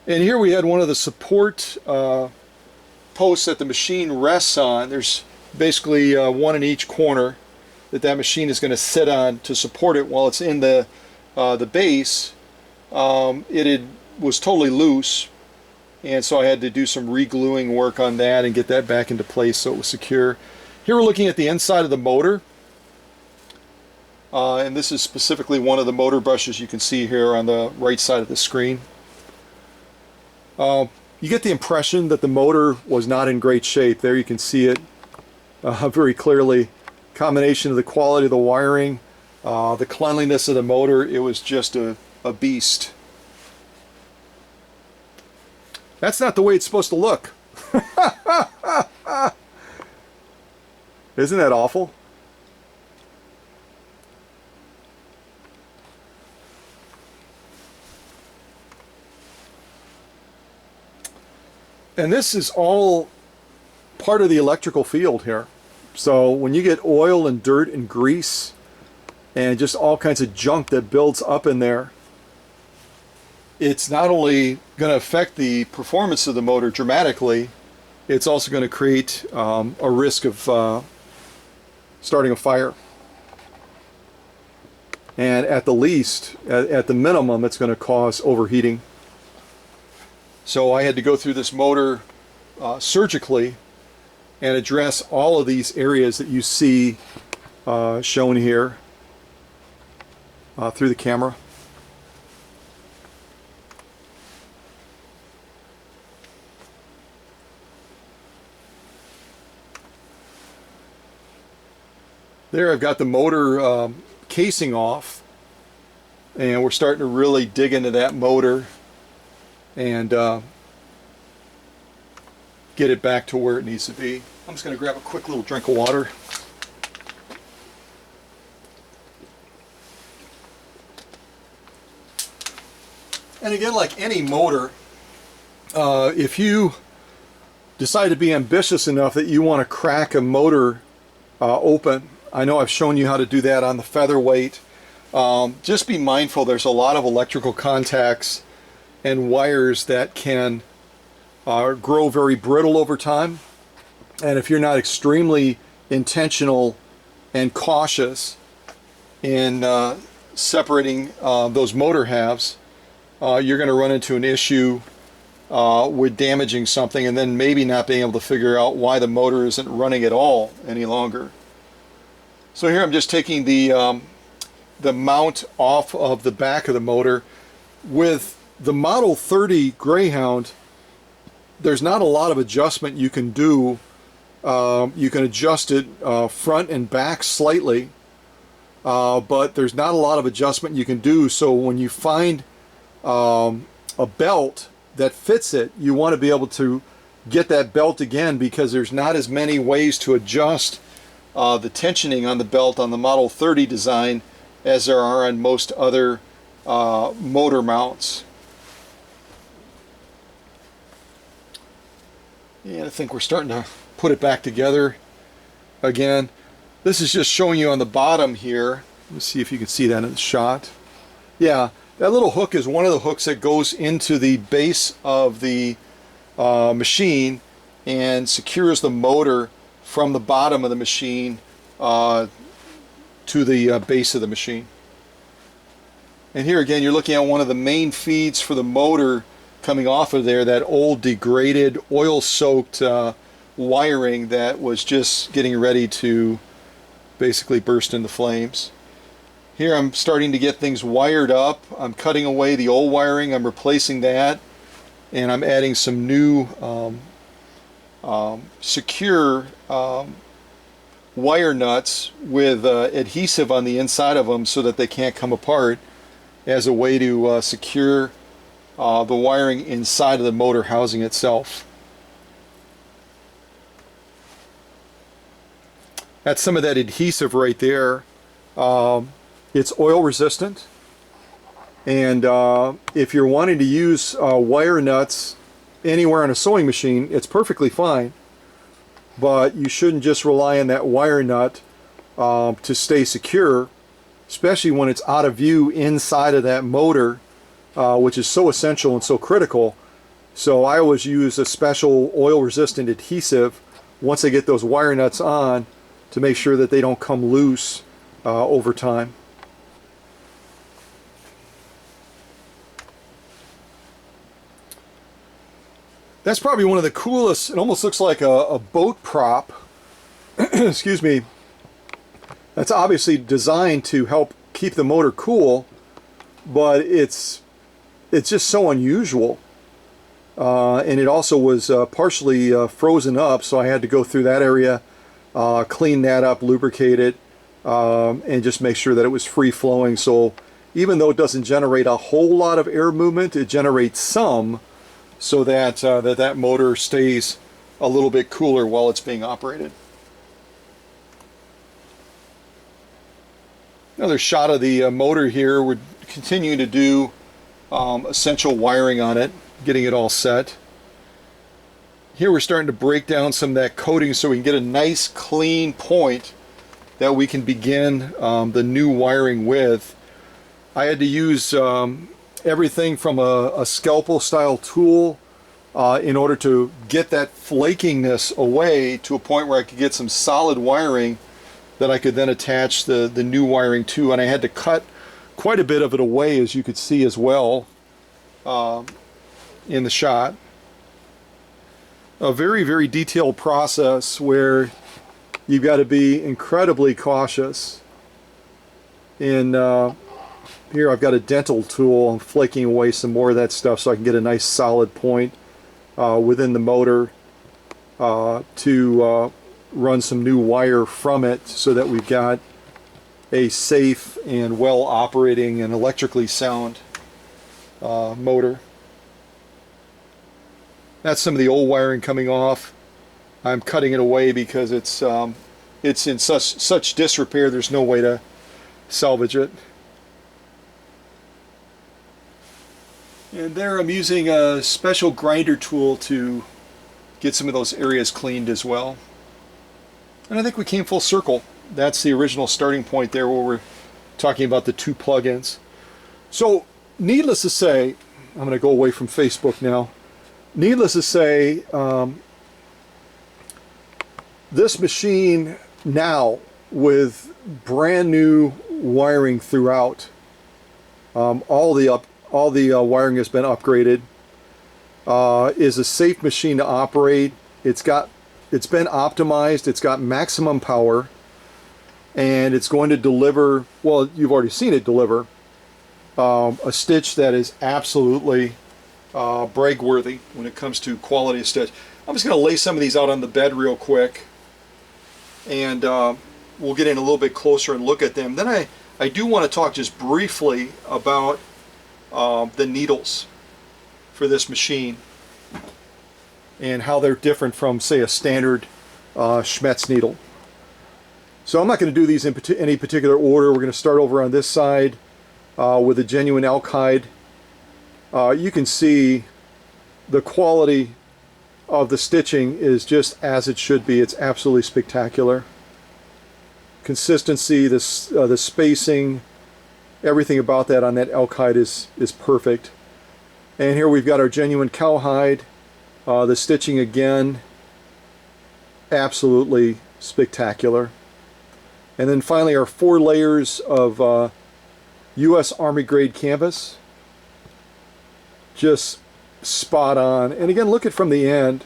And here we had one of the support posts that the machine rests on. There's basically one in each corner that machine is going to sit on to support it while it's in the base. It was totally loose, and so I had to do some re-gluing work on that and get that back into place so it was secure. Here we're looking at the inside of the motor, and this is specifically one of the motor brushes you can see here on the right side of the screen. You get the impression that the motor was not in great shape. There you can see it very clearly. Combination of the quality of the wiring, the cleanliness of the motor, it was just a beast. That's not the way it's supposed to look. Isn't that awful? And this is all part of the electrical field here. So when you get oil and dirt and grease and just all kinds of junk that builds up in there, it's not only going to affect the performance of the motor dramatically, it's also going to create a risk of starting a fire. And at the least, at the minimum, it's going to cause overheating. So I had to go through this motor surgically and address all of these areas that you see shown here through the camera. There I've got the motor casing off, and we're starting to really dig into that motor and get it back to where it needs to be. I'm just going to grab a quick little drink of water. And again, like any motor, if you decide to be ambitious enough that you want to crack a motor open, I know I've shown you how to do that on the Featherweight. Just be mindful, there's a lot of electrical contacts and wires that can grow very brittle over time. And if you're not extremely intentional and cautious in separating those motor halves, you're going to run into an issue with damaging something and then maybe not being able to figure out why the motor isn't running at all any longer. So here I'm just taking the mount off of the back of the motor. With the Model 30 Greyhound, there's not a lot of adjustment you can do. You can adjust it front and back slightly, but there's not a lot of adjustment you can do. So when you find a belt that fits it, you want to be able to get that belt again, because there's not as many ways to adjust the tensioning on the belt on the Model 30 design as there are on most other motor mounts. And I think we're starting to put it back together again. This is just showing you on the bottom here. Let's see if you can see that in the shot. Yeah, that little hook is one of the hooks that goes into the base of the machine and secures the motor from the bottom of the machine to the base of the machine. And here again, you're looking at one of the main feeds for the motor coming off of there, that old degraded oil-soaked wiring that was just getting ready to basically burst into flames. Here I'm starting to get things wired up. I'm cutting away the old wiring, I'm replacing that, and I'm adding some new secure wire nuts with adhesive on the inside of them so that they can't come apart, as a way to secure the wiring inside of the motor housing itself. That's some of that adhesive right there. It's oil resistant, and if you're wanting to use wire nuts anywhere on a sewing machine, it's perfectly fine, but you shouldn't just rely on that wire nut to stay secure, especially when it's out of view inside of that motor, which is so essential and so critical. So I always use a special oil resistant adhesive once I get those wire nuts on, to make sure that they don't come loose over time. That's probably one of the coolest. It almost looks like a boat prop. Excuse me. That's obviously designed to help keep the motor cool, but it's just so unusual. And it also was partially frozen up, so I had to go through that area, clean that up, lubricate it, and just make sure that it was free flowing. So even though it doesn't generate a whole lot of air movement, it generates some, so that that motor stays a little bit cooler while it's being operated. Another shot of the motor here. We're continuing to do essential wiring on it, getting it all set. Here we're starting to break down some of that coating so we can get a nice clean point that we can begin the new wiring with. I had to use everything from a scalpel style tool in order to get that flakiness away to a point where I could get some solid wiring that I could then attach the new wiring to. And I had to cut quite a bit of it away, as you could see as well in the shot. A very, very detailed process where you've got to be incredibly cautious. And here I've got a dental tool. I'm flaking away some more of that stuff so I can get a nice solid point within the motor to run some new wire from it, so that we've got a safe and well operating and electrically sound motor. That's some of the old wiring coming off. I'm cutting it away because it's in such disrepair, there's no way to salvage it. And there I'm using a special grinder tool to get some of those areas cleaned as well. And I think we came full circle. That's the original starting point there, where we're talking about the two plugins. So needless to say, I'm going to go away from Facebook now. Needless to say, this machine now, with brand new wiring throughout, all the wiring has been upgraded, is a safe machine to operate. It's been optimized, it's got maximum power, and it's going to deliver, well, you've already seen it deliver, a stitch that is absolutely brag-worthy when it comes to quality of stitch. I'm just going to lay some of these out on the bed real quick, and we'll get in a little bit closer and look at them. Then I do want to talk just briefly about the needles for this machine. and how they're different from, say, a standard Schmetz needle. So I'm not going to do these in any particular order. We're going to start over on this side with a genuine elk hide. You can see the quality of the stitching is just as it should be. It's absolutely spectacular. Consistency, the spacing, everything about that on that elk hide is perfect. And here we've got our genuine cowhide. The stitching again, absolutely spectacular. And then finally our 4 layers of U.S. Army grade canvas. Just spot on. And again, look at from the end.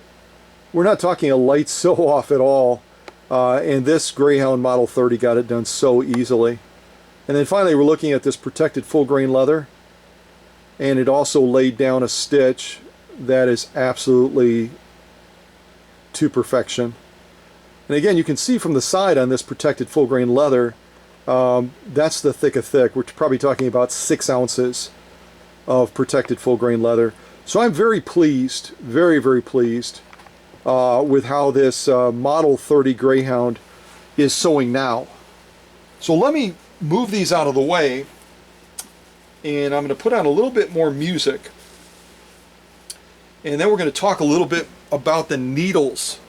We're not talking a light sew off at all. And this Greyhound Model 30 got it done so easily. And then finally we're looking at this protected full grain leather. And it also laid down a stitch that is absolutely to perfection. And again, you can see from the side on this protected full grain leather, that's the thick of thick. We're probably talking about 6 ounces of protected full grain leather. So I'm very pleased, very, very pleased with how this Model 30 Greyhound is sewing now. So let me move these out of the way, and I'm going to put on a little bit more music, and then we're going to talk a little bit about the needles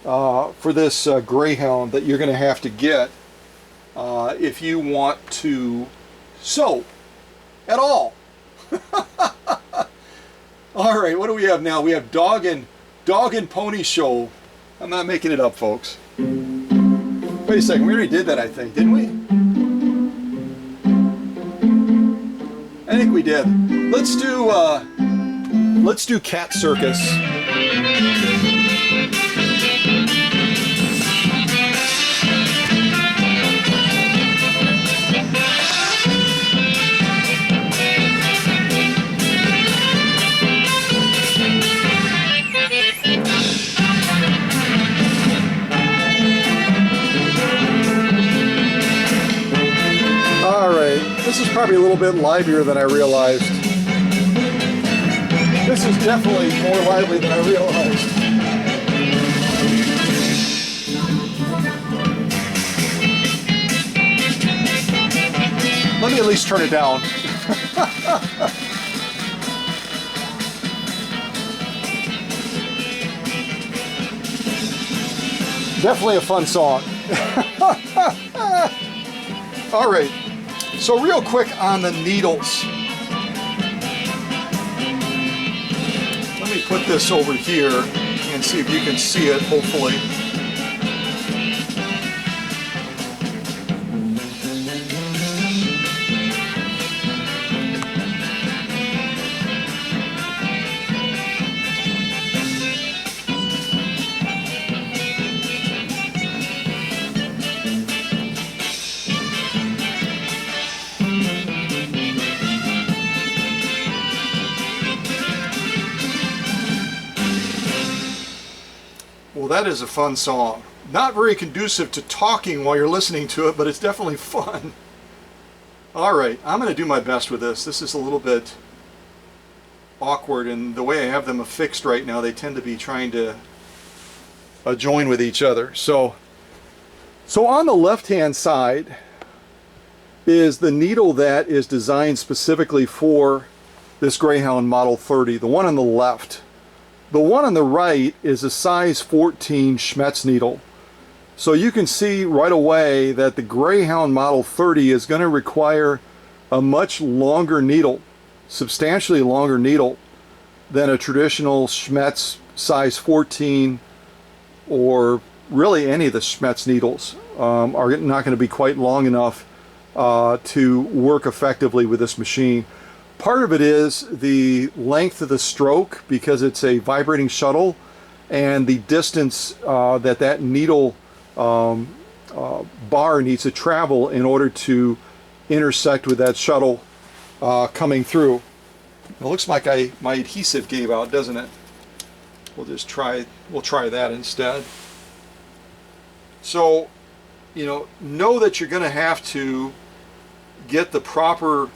for this Greyhound that you're going to have to get if you want to sew at all. All right, what do we have now? We have dog and pony show. I'm not making it up, folks. Wait a second, we already did that, I think, didn't we? I think we did. Let's do Cat Circus. This is probably a little bit livelier than I realized. This is definitely more lively than I realized. Let me at least turn it down. Definitely a fun song. All right. So real quick on the needles. Let me put this over here and see if you can see it, hopefully. Well, that is a fun song. Not very conducive to talking while you're listening to it, but it's definitely fun. Alright, I'm going to do my best with this. This is a little bit awkward, and the way I have them affixed right now, they tend to be trying to join with each other. So on the left-hand side is the needle that is designed specifically for this Greyhound Model 30, the one on the left. The one on the right is a size 14 Schmetz needle. So you can see right away that the Greyhound Model 30 is going to require a much longer needle, substantially longer needle than a traditional Schmetz size 14, or really any of the Schmetz needles are not going to be quite long enough to work effectively with this machine. Part of it is the length of the stroke, because it's a vibrating shuttle, and the distance that needle bar needs to travel in order to intersect with that shuttle coming through. It looks like my adhesive gave out, doesn't it? We'll try that instead. So, know that you're going to have to get the proper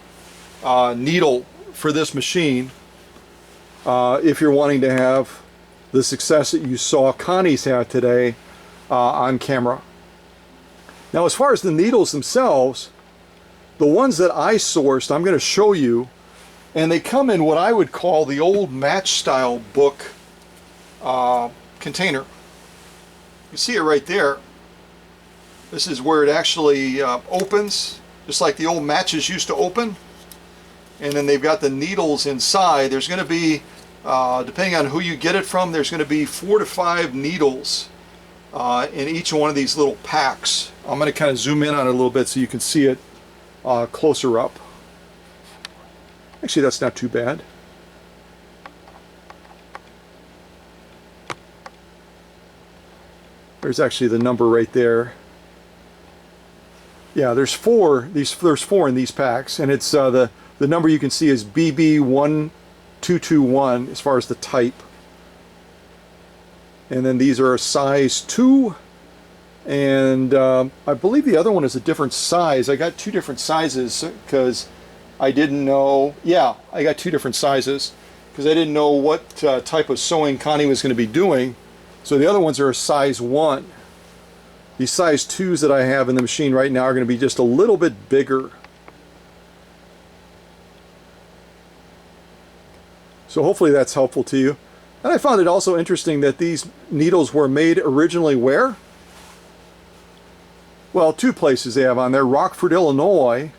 needle for this machine if you're wanting to have the success that you saw Connie's had today on camera. Now, as far as the needles themselves, the ones that I sourced, I'm going to show you, and they come in what I would call the old match style book container. You see it right there. This is where it actually opens, just like the old matches used to open. And then they've got the needles inside. There's going to be, depending on who you get it from, there's going to be 4 to 5 needles in each one of these little packs. I'm going to kind of zoom in on it a little bit so you can see it closer up. Actually, that's not too bad. There's actually the number right there. Yeah, there's 4. There's 4 in these packs, and it's the number you can see is BB1221 as far as the type. And then these are a size 2, and I believe the other one is a different size. I got 2 different sizes because I didn't know. Yeah, I got 2 different sizes because I didn't know what type of sewing Connie was going to be doing. So the other ones are a size 1. These size 2s that I have in the machine right now are going to be just a little bit bigger. So hopefully that's helpful to you. And I found it also interesting that these needles were made originally where? Well, 2 places they have on there, Rockford, Illinois,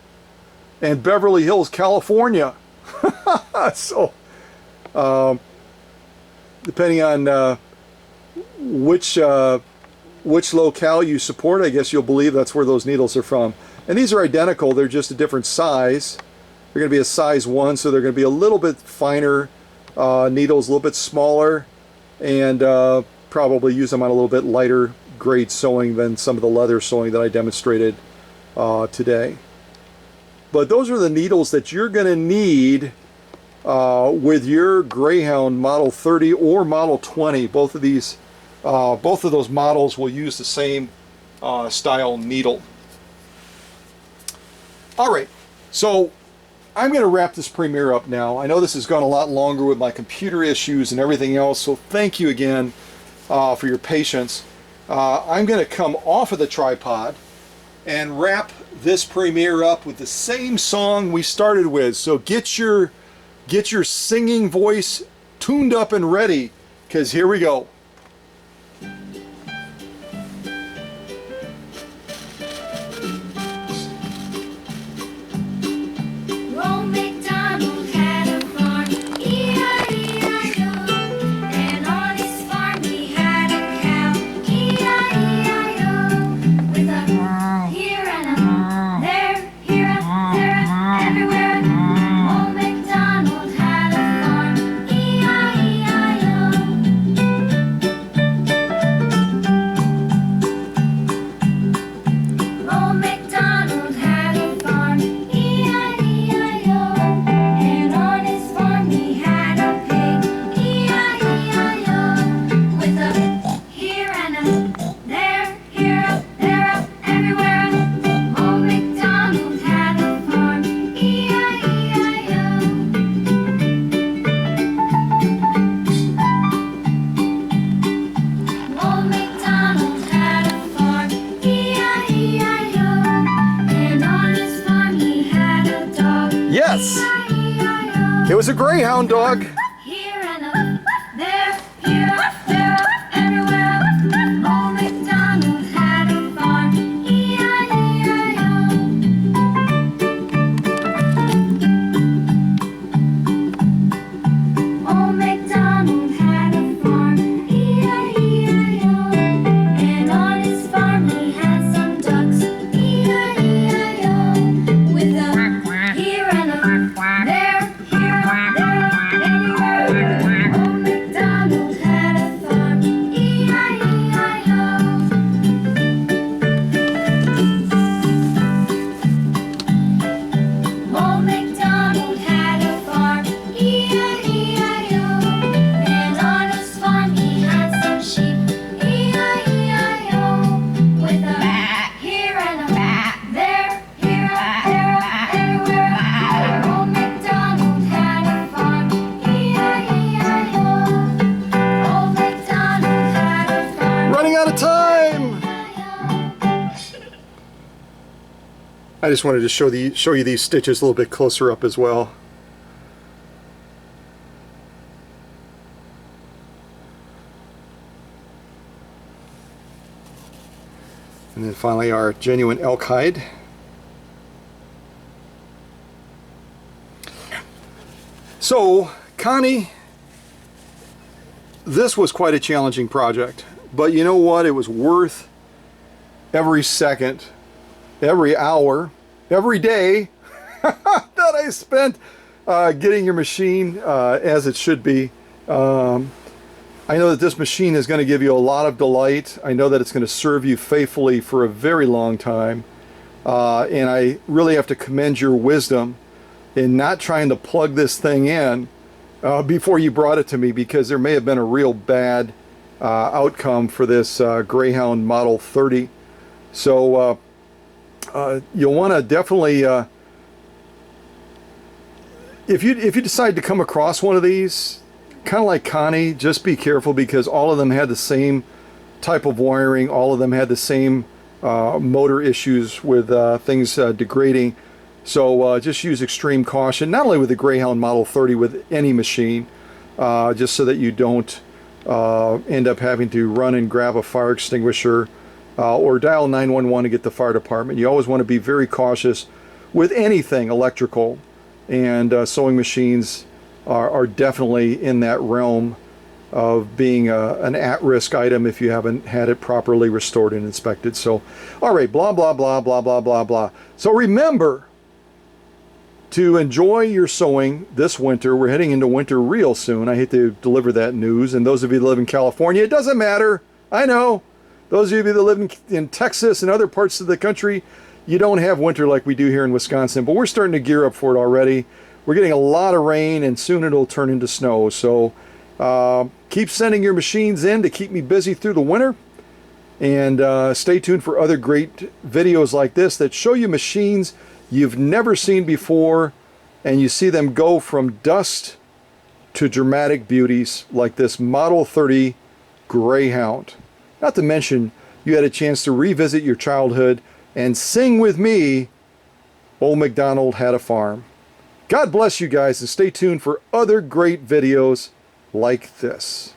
and Beverly Hills, California. So, depending on which locale you support, I guess you'll believe that's where those needles are from. And these are identical, they're just a different size. They're going to be a size 1, so they're going to be a little bit finer needles, a little bit smaller, and probably use them on a little bit lighter grade sewing than some of the leather sewing that I demonstrated today. But those are the needles that you're going to need with your Greyhound Model 30 or Model 20. Both of these, both of those models will use the same style needle. All right, so I'm going to wrap this premiere up now. I know this has gone a lot longer with my computer issues and everything else, so thank you again for your patience. I'm going to come off of the tripod and wrap this premiere up with the same song we started with. So get your singing voice tuned up and ready, because here we go. Yes! It was a Greyhound dog. Here and up, there, everywhere. Old MacDonald had a farm, E-I-E-I-O. Old MacDonald had a farm, E-I-E-I-O. And on his farm he had some ducks, E-I-E-I-O. With a here and a there, anywhere. Old MacDonald had a I just wanted to show you these stitches a little bit closer up as well. And then finally our genuine elk hide. So, Connie, this was quite a challenging project, but you know what? It was worth every second, every hour, every day that I spent getting your machine as it should be. I know that this machine is going to give you a lot of delight. I know that it's going to serve you faithfully for a very long time. And I really have to commend your wisdom in not trying to plug this thing in before you brought it to me, because there may have been a real bad outcome for this Greyhound Model 30. So you'll want to definitely, if you decide to come across one of these, kind of like Connie, just be careful, because all of them had the same type of wiring. All of them had the same motor issues with things degrading. So just use extreme caution, not only with the Greyhound Model 30, with any machine, just so that you don't end up having to run and grab a fire extinguisher or dial 911 to get the fire department. You always want to be very cautious with anything electrical, and sewing machines are definitely in that realm of being an at-risk item if you haven't had it properly restored and inspected. So, all right, blah, blah, blah, blah, blah, blah, blah. So remember to enjoy your sewing this winter. We're heading into winter real soon. I hate to deliver that news. And those of you that live in California, it doesn't matter. I know. Those of you that live in Texas and other parts of the country, you don't have winter like we do here in Wisconsin. But we're starting to gear up for it already. We're getting a lot of rain, and soon it'll turn into snow. So keep sending your machines in to keep me busy through the winter. And stay tuned for other great videos like this that show you machines you've never seen before, and you see them go from dust to dramatic beauties like this Model 30 Greyhound. Not to mention, you had a chance to revisit your childhood and sing with me, Old MacDonald Had a Farm. God bless you guys, and stay tuned for other great videos like this.